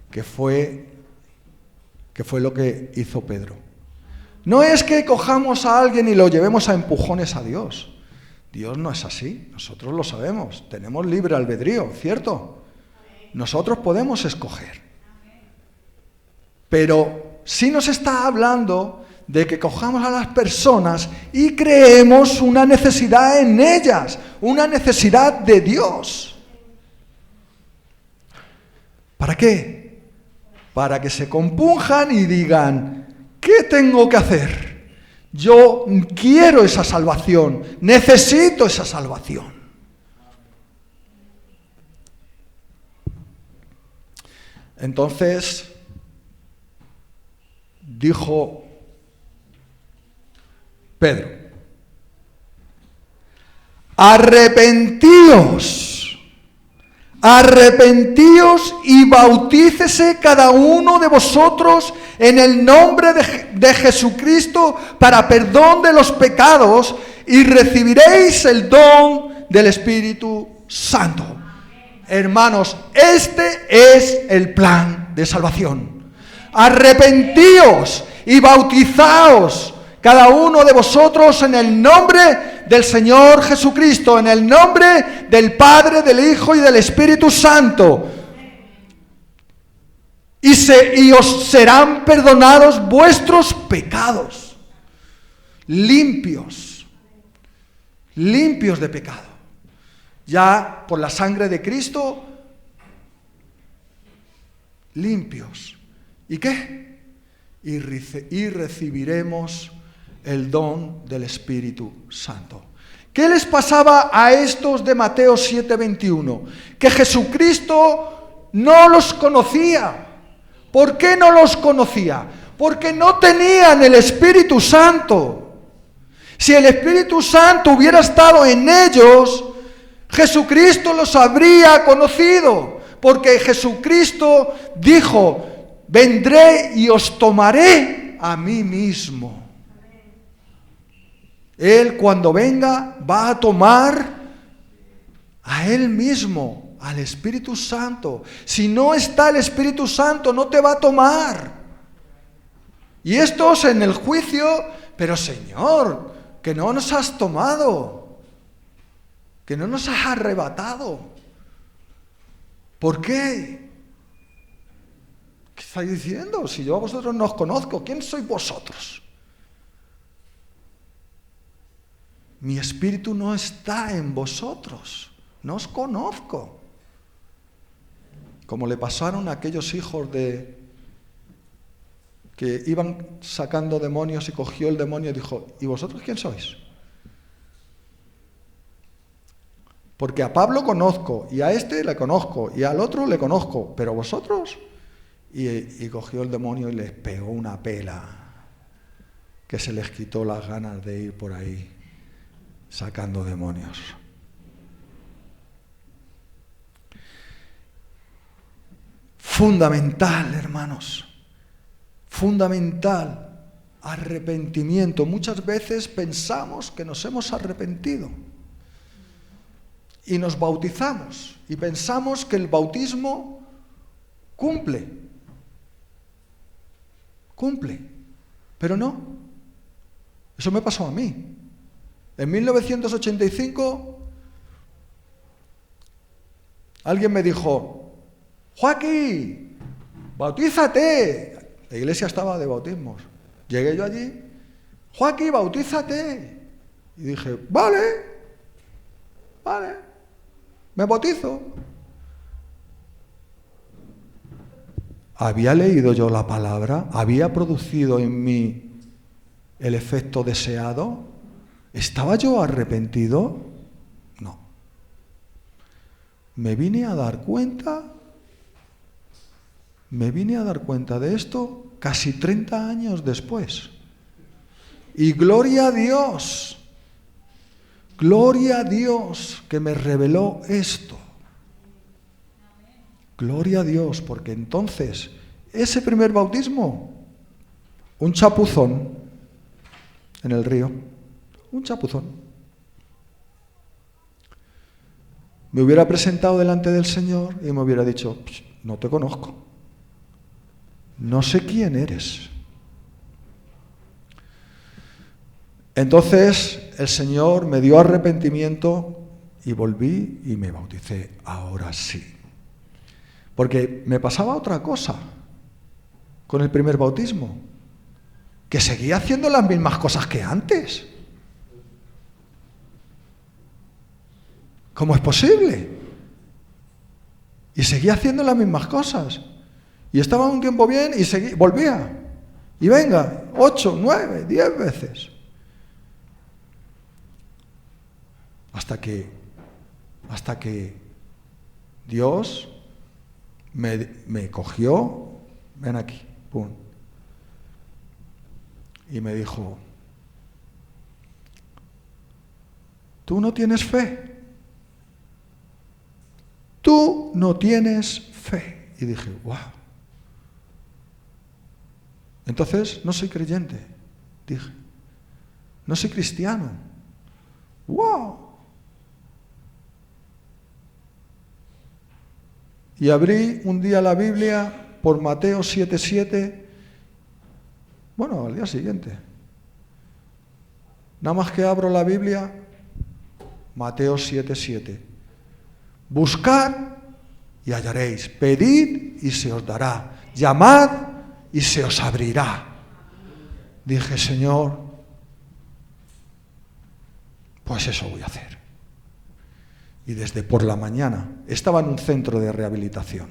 que fue lo que hizo Pedro. No es que cojamos a alguien y lo llevemos a empujones a Dios. Dios no es así, nosotros lo sabemos, tenemos libre albedrío, ¿cierto? Nosotros podemos escoger. Pero sí nos está hablando de que cojamos a las personas y creemos una necesidad en ellas, una necesidad de Dios. ¿Para qué? Para que se compunjan y digan, ¿qué tengo que hacer? Yo quiero esa salvación, necesito esa salvación. Entonces, dijo Pedro, arrepentíos y bautícese cada uno de vosotros en el nombre de Jesucristo para perdón de los pecados y recibiréis el don del Espíritu Santo. Hermanos, este es el plan de salvación. Arrepentíos y bautizaos cada uno de vosotros en el nombre del Señor Jesucristo, en el nombre del Padre, del Hijo y del Espíritu Santo. Y os serán perdonados vuestros pecados. Limpios de pecado. Ya por la sangre de Cristo, limpios. ¿Y qué? Y recibiremos el don del Espíritu Santo. ¿Qué les pasaba a estos de Mateo 7:21? Que Jesucristo no los conocía. ¿Por qué no los conocía? Porque no tenían el Espíritu Santo. Si el Espíritu Santo hubiera estado en ellos, Jesucristo los habría conocido. Porque Jesucristo dijo, vendré y os tomaré a mí mismo. Él cuando venga va a tomar a Él mismo, al Espíritu Santo. Si no está el Espíritu Santo, no te va a tomar. Y estos en el juicio, pero Señor, que no nos has tomado, que no nos has arrebatado. ¿Por qué? ¿Qué estáis diciendo? Si yo a vosotros no os conozco, ¿quién sois vosotros? Mi espíritu no está en vosotros, no os conozco. Como le pasaron a aquellos hijos que iban sacando demonios y cogió el demonio y dijo, ¿y vosotros quién sois? Porque a Pablo conozco, y a este le conozco, y al otro le conozco, pero vosotros... Y cogió el demonio y les pegó una pela, que se les quitó las ganas de ir por ahí sacando demonios. Fundamental, hermanos, fundamental, arrepentimiento. Muchas veces pensamos que nos hemos arrepentido y nos bautizamos y pensamos que el bautismo cumple, pero no. Eso me pasó a mí. En 1985, alguien me dijo, Joaquín, bautízate. La iglesia estaba de bautismos. Llegué yo allí, Joaquín, bautízate. Y dije, vale, me bautizo. ¿Había leído yo la palabra? ¿Había producido en mí el efecto deseado? ¿Estaba yo arrepentido? No. Me vine a dar cuenta de esto casi 30 años después. Y gloria a Dios que me reveló esto. Gloria a Dios, porque entonces ese primer bautismo, un chapuzón en el río, un chapuzón. Me hubiera presentado delante del Señor y me hubiera dicho, no te conozco, no sé quién eres. Entonces el Señor me dio arrepentimiento y volví y me bauticé, ahora sí. Porque me pasaba otra cosa con el primer bautismo, que seguía haciendo las mismas cosas que antes. ¿Cómo es posible? Y seguía haciendo las mismas cosas. Y estaba un tiempo bien y volvía. Y venga, 8, 9, 10 veces. Hasta que Dios me cogió, ven aquí, pum, y me dijo, tú no tienes fe. Tú no tienes fe. Y dije, wow. Entonces no soy creyente, dije. No soy cristiano. Wow. Y abrí un día la Biblia por Mateo 7:7. Bueno, al día siguiente. Nada más que abro la Biblia, Mateo 7:7. Buscad y hallaréis, pedid y se os dará, llamad y se os abrirá. Dije, Señor, pues eso voy a hacer. Y desde por la mañana, estaba en un centro de rehabilitación,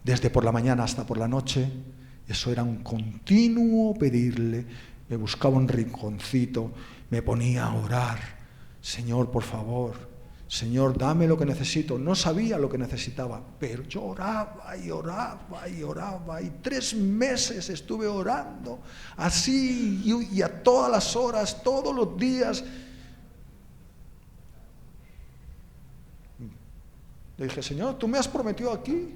desde por la mañana hasta por la noche, eso era un continuo pedirle, me buscaba un rinconcito, me ponía a orar, Señor, por favor, Señor, dame lo que necesito. No sabía lo que necesitaba, pero yo oraba y oraba y oraba, y 3 meses estuve orando, así y a todas las horas, todos los días. Le dije, Señor, tú me has prometido aquí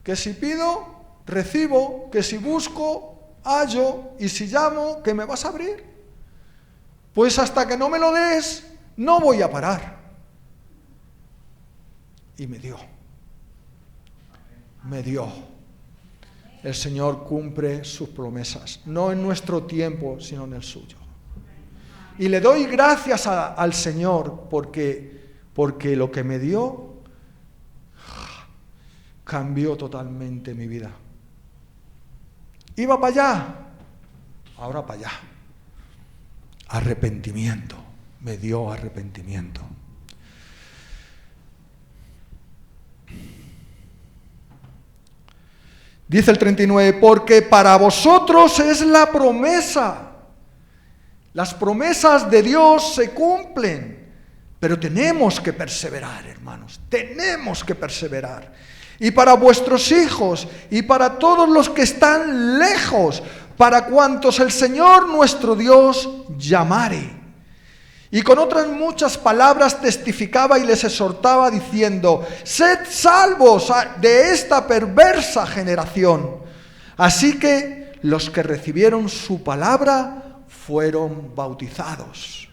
que si pido, recibo, que si busco, hallo, y si llamo, que me vas a abrir. Pues hasta que no me lo des, no voy a parar. Y me dio. El Señor cumple sus promesas, no en nuestro tiempo, sino en el suyo. Y le doy gracias al Señor porque lo que me dio cambió totalmente mi vida. Iba para allá, ahora para allá. Arrepentimiento, me dio arrepentimiento. Dice el 39, porque para vosotros es la promesa. Las promesas de Dios se cumplen, pero tenemos que perseverar, hermanos, tenemos que perseverar. Y para vuestros hijos y para todos los que están lejos, para cuantos el Señor nuestro Dios llamare. Y con otras muchas palabras testificaba y les exhortaba diciendo, sed salvos de esta perversa generación. Así que los que recibieron su palabra fueron bautizados.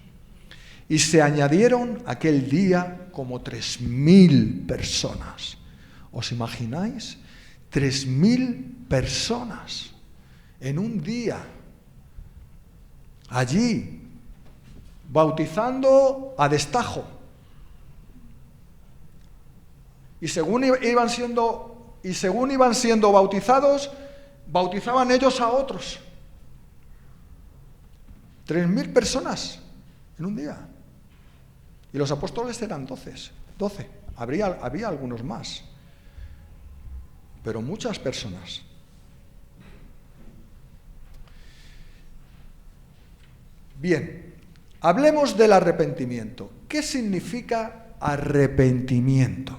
Y se añadieron aquel día como 3.000 personas. ¿Os imagináis? 3.000 personas en un día. Allí, bautizando a destajo. Y según iban siendo bautizados, bautizaban ellos a otros. 3.000 personas en un día. Y los apóstoles eran 12. Había algunos más. Pero muchas personas. Bien, hablemos del arrepentimiento. ¿Qué significa arrepentimiento?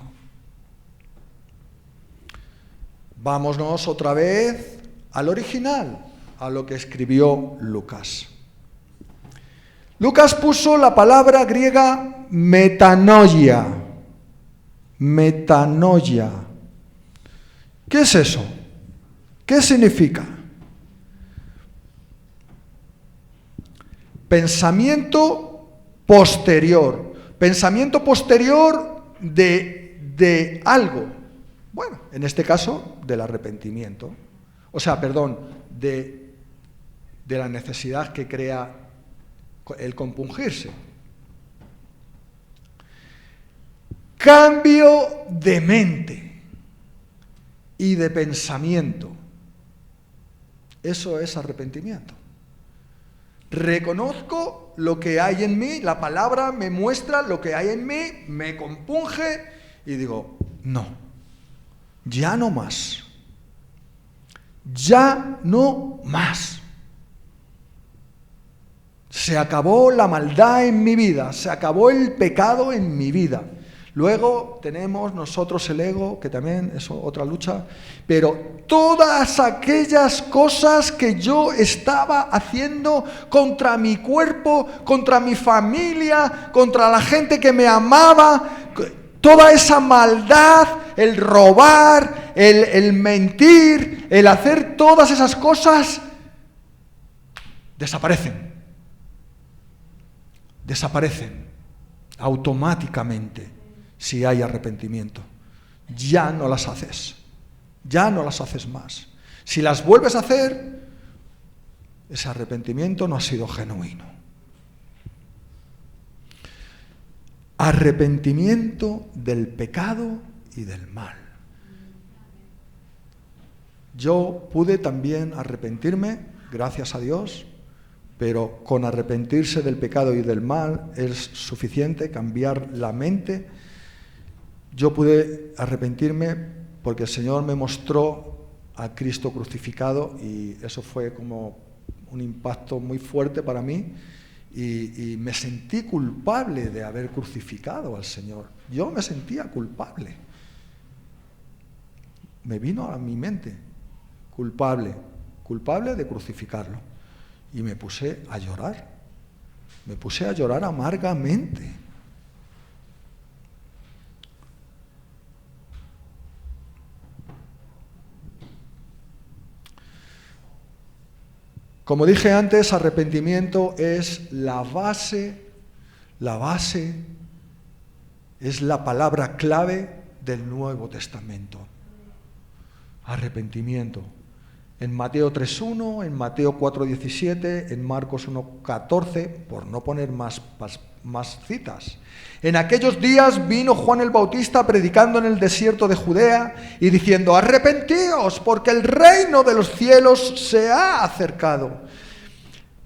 Vámonos otra vez al original. a lo que escribió Lucas. Lucas puso la palabra griega metanoia. Metanoia. ¿Qué es eso? ¿Qué significa? Pensamiento posterior. Pensamiento posterior de algo. Bueno, en este caso, del arrepentimiento. O sea, perdón, de la necesidad que crea el compungirse. Cambio de mente y de pensamiento. Eso es arrepentimiento. Reconozco lo que hay en mí, la palabra me muestra lo que hay en mí, me compunge y digo, no, ya no más. Ya no más. Se acabó la maldad en mi vida, se acabó el pecado en mi vida. Luego tenemos nosotros el ego, que también es otra lucha, pero todas aquellas cosas que yo estaba haciendo contra mi cuerpo, contra mi familia, contra la gente que me amaba, toda esa maldad, el robar, el mentir, el hacer todas esas cosas, desaparecen. Desaparecen automáticamente si hay arrepentimiento. Ya no las haces. Ya no las haces más. Si las vuelves a hacer, ese arrepentimiento no ha sido genuino. Arrepentimiento del pecado y del mal. Yo pude también arrepentirme, gracias a Dios, pero con arrepentirse del pecado y del mal es suficiente, cambiar la mente. Yo pude arrepentirme porque el Señor me mostró a Cristo crucificado y eso fue como un impacto muy fuerte para mí y me sentí culpable de haber crucificado al Señor. Yo me sentía culpable. Me vino a mi mente, culpable de crucificarlo. Y me puse a llorar amargamente. Como dije antes, arrepentimiento es la base, es la palabra clave del Nuevo Testamento. Arrepentimiento. En Mateo 3.1, en Mateo 4.17, en Marcos 1.14, por no poner más citas. En aquellos días vino Juan el Bautista predicando en el desierto de Judea y diciendo, arrepentíos, porque el reino de los cielos se ha acercado.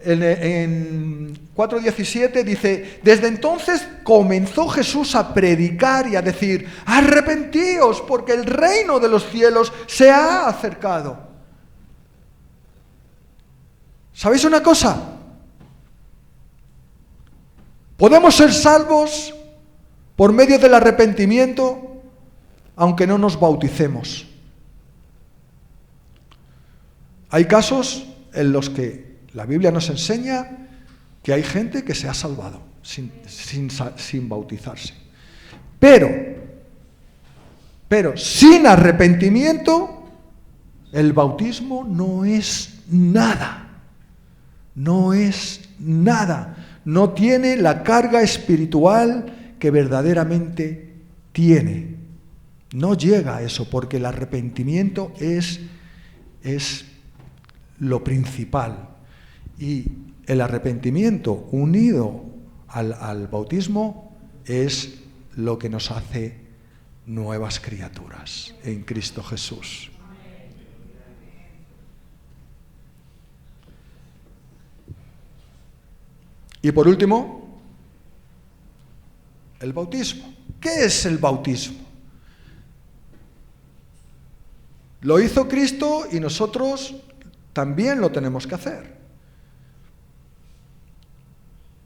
En 4.17 dice, desde entonces comenzó Jesús a predicar y a decir, arrepentíos, porque el reino de los cielos se ha acercado. ¿Sabéis una cosa? Podemos ser salvos por medio del arrepentimiento, aunque no nos bauticemos. Hay casos en los que la Biblia nos enseña que hay gente que se ha salvado sin bautizarse. Pero sin arrepentimiento, el bautismo no es nada. No es nada. No tiene la carga espiritual que verdaderamente tiene. No llega a eso, porque el arrepentimiento es lo principal. Y el arrepentimiento unido al bautismo es lo que nos hace nuevas criaturas en Cristo Jesús. Y por último, el bautismo. ¿Qué es el bautismo? Lo hizo Cristo y nosotros también lo tenemos que hacer.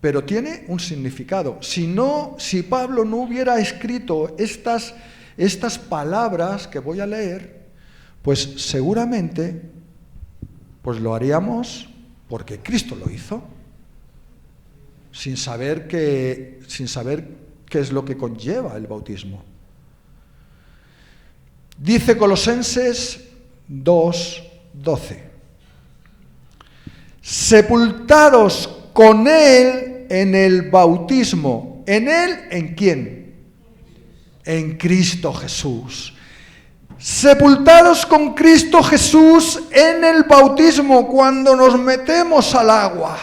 Pero tiene un significado. Si Pablo no hubiera escrito estas palabras que voy a leer, pues seguramente Pues lo haríamos porque Cristo lo hizo, sin saber qué es lo que conlleva el bautismo. Dice Colosenses 2:12. Sepultados con Él en el bautismo. ¿En Él? ¿En quién? En Cristo Jesús. Sepultados con Cristo Jesús en el bautismo, cuando nos metemos al agua.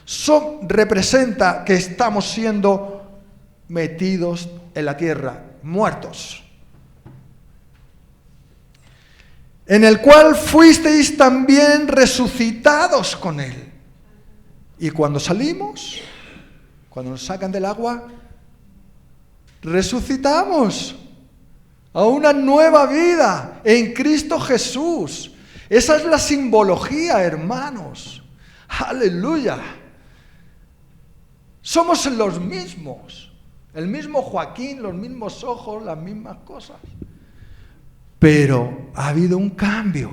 Eso representa que estamos siendo metidos en la tierra, muertos. En el cual fuisteis también resucitados con Él. Y cuando salimos, cuando nos sacan del agua, resucitamos a una nueva vida en Cristo Jesús. Esa es la simbología, hermanos. ¡Aleluya! Somos los mismos. El mismo Joaquín, los mismos ojos, las mismas cosas. Pero ha habido un cambio.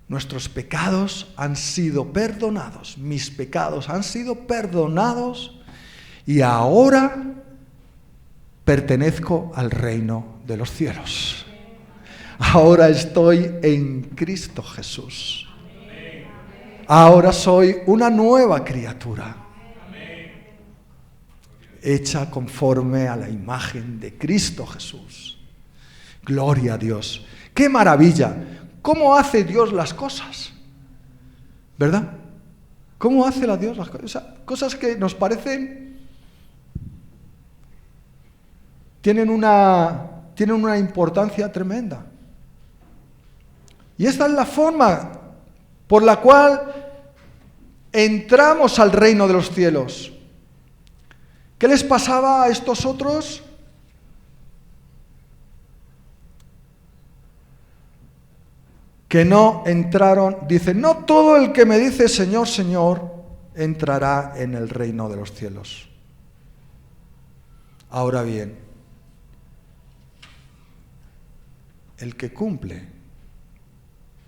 Nuestros pecados han sido perdonados. Mis pecados han sido perdonados. Y ahora pertenezco al reino de los cielos. Ahora estoy en Cristo Jesús. Ahora soy una nueva criatura. Hecha conforme a la imagen de Cristo Jesús. Gloria a Dios. ¡Qué maravilla! ¿Cómo hace Dios las cosas? ¿Verdad? ¿Cómo hace Dios las cosas? O sea, cosas que nos parecen... Tienen una importancia tremenda. Y esta es la forma por la cual entramos al reino de los cielos. ¿Qué les pasaba a estos otros? Que no entraron, dice, no todo el que me dice Señor, Señor, entrará en el reino de los cielos. Ahora bien, el que cumple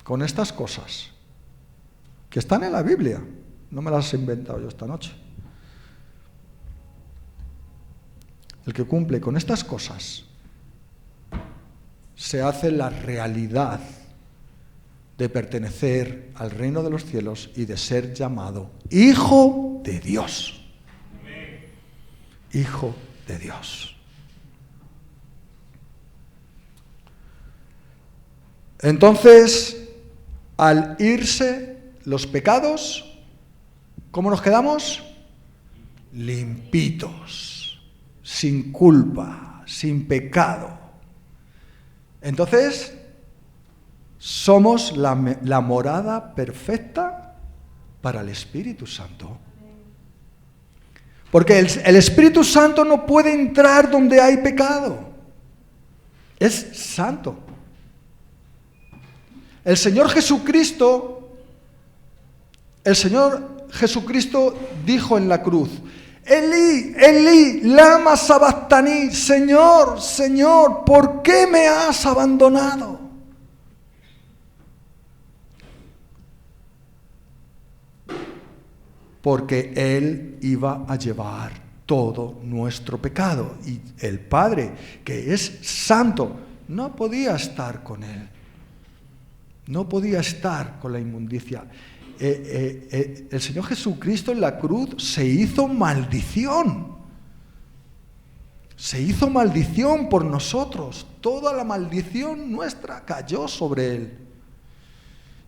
con estas cosas, que están en la Biblia, no me las he inventado yo esta noche, el que cumple con estas cosas, se hace la realidad de pertenecer al reino de los cielos y de ser llamado Hijo de Dios. Hijo de Dios. Entonces, al irse los pecados, ¿cómo nos quedamos? Limpitos, sin culpa, sin pecado. Entonces, somos la morada perfecta para el Espíritu Santo. Porque el Espíritu Santo no puede entrar donde hay pecado. Es santo. El Señor Jesucristo dijo en la cruz, Elí, Elí, lama sabactaní, Señor, Señor, ¿por qué me has abandonado? Porque Él iba a llevar todo nuestro pecado. Y el Padre, que es santo, no podía estar con Él. No podía estar con la inmundicia. El Señor Jesucristo en la cruz se hizo maldición. Se hizo maldición por nosotros. Toda la maldición nuestra cayó sobre Él.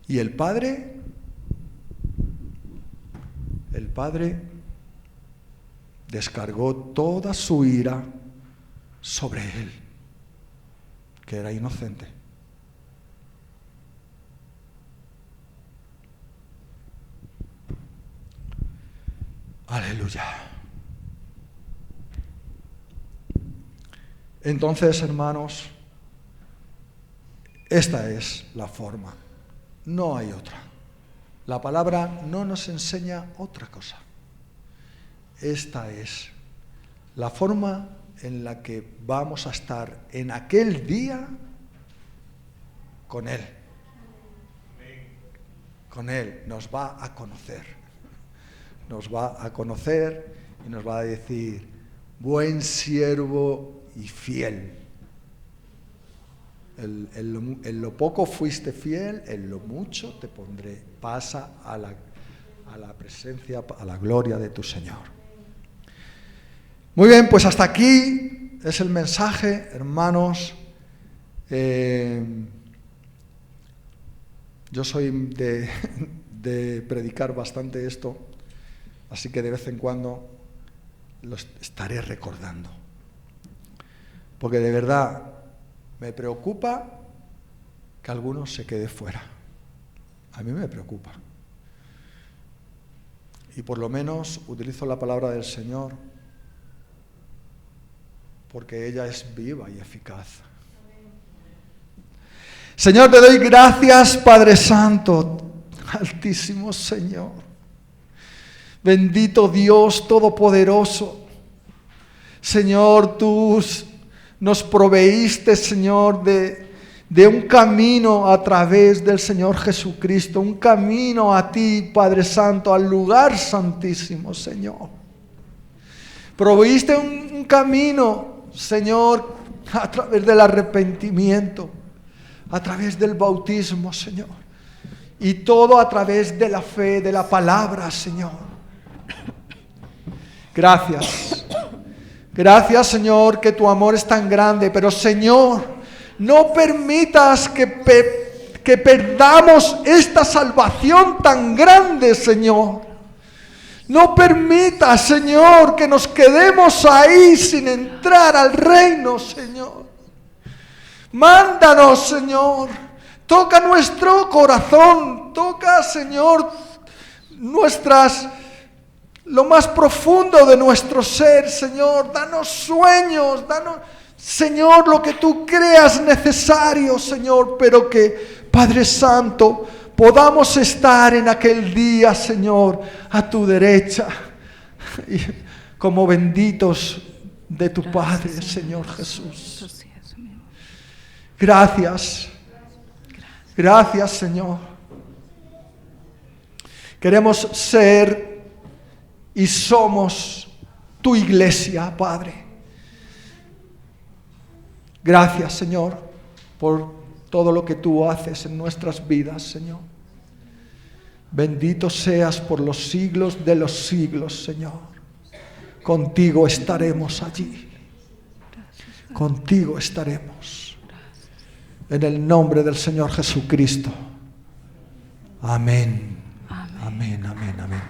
Y el Padre descargó toda su ira sobre Él, que era inocente. Aleluya. Entonces, hermanos, esta es la forma. No hay otra. La palabra no nos enseña otra cosa. Esta es la forma en la que vamos a estar en aquel día con Él. con Él nos va a conocer. Nos va a conocer y nos va a decir: buen siervo y fiel. En lo poco fuiste fiel, en lo mucho te pondré. Pasa a la presencia, a la gloria de tu Señor. Muy bien, pues hasta aquí es el mensaje, hermanos. Yo soy de predicar bastante esto, así que de vez en cuando lo estaré recordando. Porque de verdad me preocupa que alguno se quede fuera. A mí me preocupa. Y por lo menos utilizo la palabra del Señor porque ella es viva y eficaz. Señor, te doy gracias, Padre Santo, Altísimo Señor. Bendito Dios Todopoderoso. Señor, tú nos proveíste, Señor, de un camino a través del Señor Jesucristo, un camino a ti, Padre Santo, al lugar santísimo, Señor. Proveíste un camino, Señor, a través del arrepentimiento, a través del bautismo, Señor, y todo a través de la fe, de la palabra, Señor. Gracias. Gracias, Señor, que tu amor es tan grande, pero, Señor, no permitas que perdamos esta salvación tan grande, Señor. No permitas, Señor, que nos quedemos ahí sin entrar al reino, Señor. Mándanos, Señor. Toca nuestro corazón. Toca, Señor, lo más profundo de nuestro ser, Señor. Danos sueños, danos, Señor, lo que tú creas necesario, Señor, pero que, Padre Santo, podamos estar en aquel día, Señor, a tu derecha, como benditos de tu Padre, Señor Jesús. Gracias. Gracias, Señor. Queremos ser y somos tu iglesia, Padre. Gracias, Señor, por todo lo que tú haces en nuestras vidas, Señor. Bendito seas por los siglos de los siglos, Señor. Contigo estaremos allí. Contigo estaremos. En el nombre del Señor Jesucristo. Amén. Amén, amén, amén.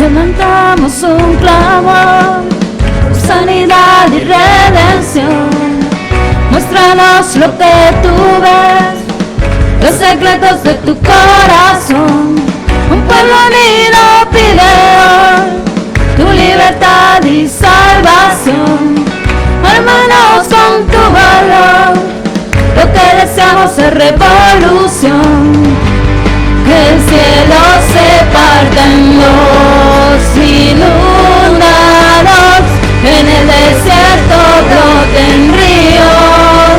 Levantamos un clamor por sanidad y redención. Muéstranos lo que tú ves, los secretos de tu corazón. Un pueblo unido pide hoy tu libertad y salvación. Hermanos, con tu valor, lo que deseamos es revolución. Que el cielo se parta en dos, inundados, en el desierto broten ríos,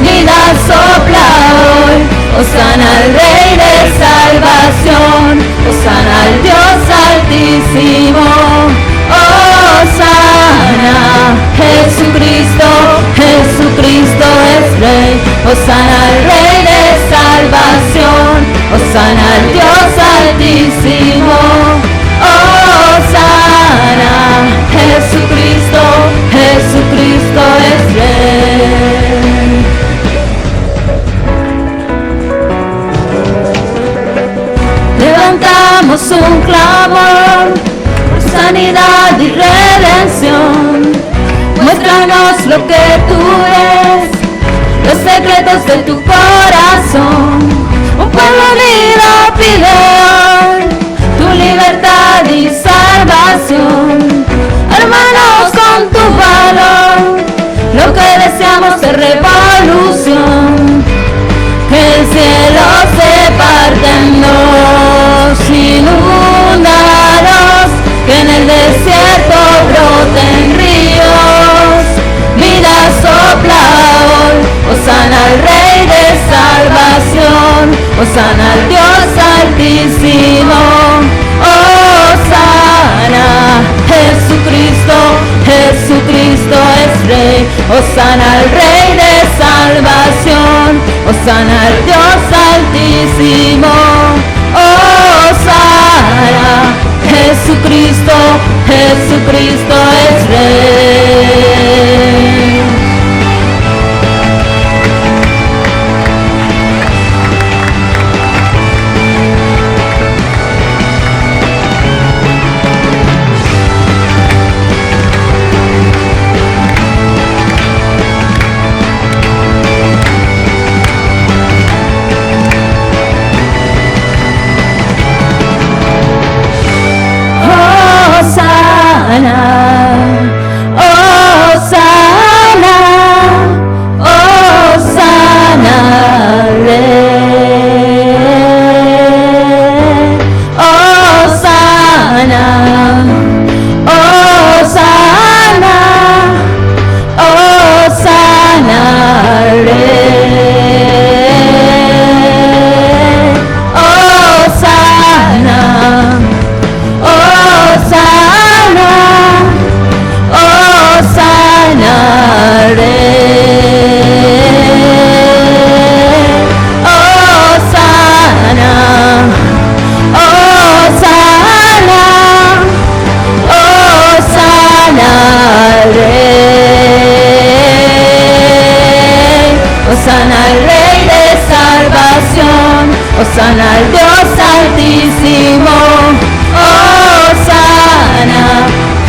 vida sopla hoy, hosana al Rey de salvación, hosana al Dios altísimo, hosana, Jesucristo, Jesucristo es Rey, hosana al Rey de salvación, hosana al Dios altísimo, hosana, Jesucristo, Jesucristo es Rey. Levantamos un clamor por sanidad y redención. Muéstranos lo que tú eres, los secretos de tu corazón. Un pueblo unido pide hoy tu libertad y salvación. Hermanos, con tu valor, lo que deseamos es revolución. Que el cielo se parte en dos, inúndalos, que en el desierto broten ríos. Vida sopla hoy, hosana al Rey de salvación, hosana al Dios altísimo, hosana. Jesucristo, Jesucristo es Rey, hosana al Rey de salvación, hosana al Dios altísimo, hosana. Jesucristo, Jesucristo es Rey. Hosana al Dios altísimo, hosana.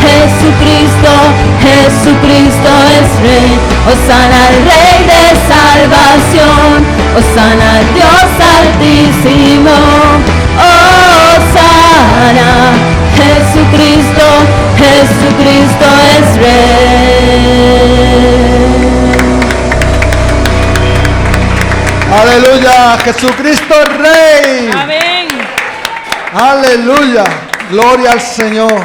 Jesucristo, Jesucristo es Rey, hosana al Rey de salvación, hosana al Dios altísimo, hosana. Jesucristo, Jesucristo es Rey. Aleluya, Jesucristo es Rey. Amén. Aleluya, gloria al Señor.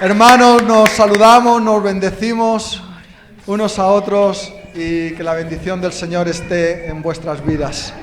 Hermanos, nos saludamos, nos bendecimos unos a otros y que la bendición del Señor esté en vuestras vidas.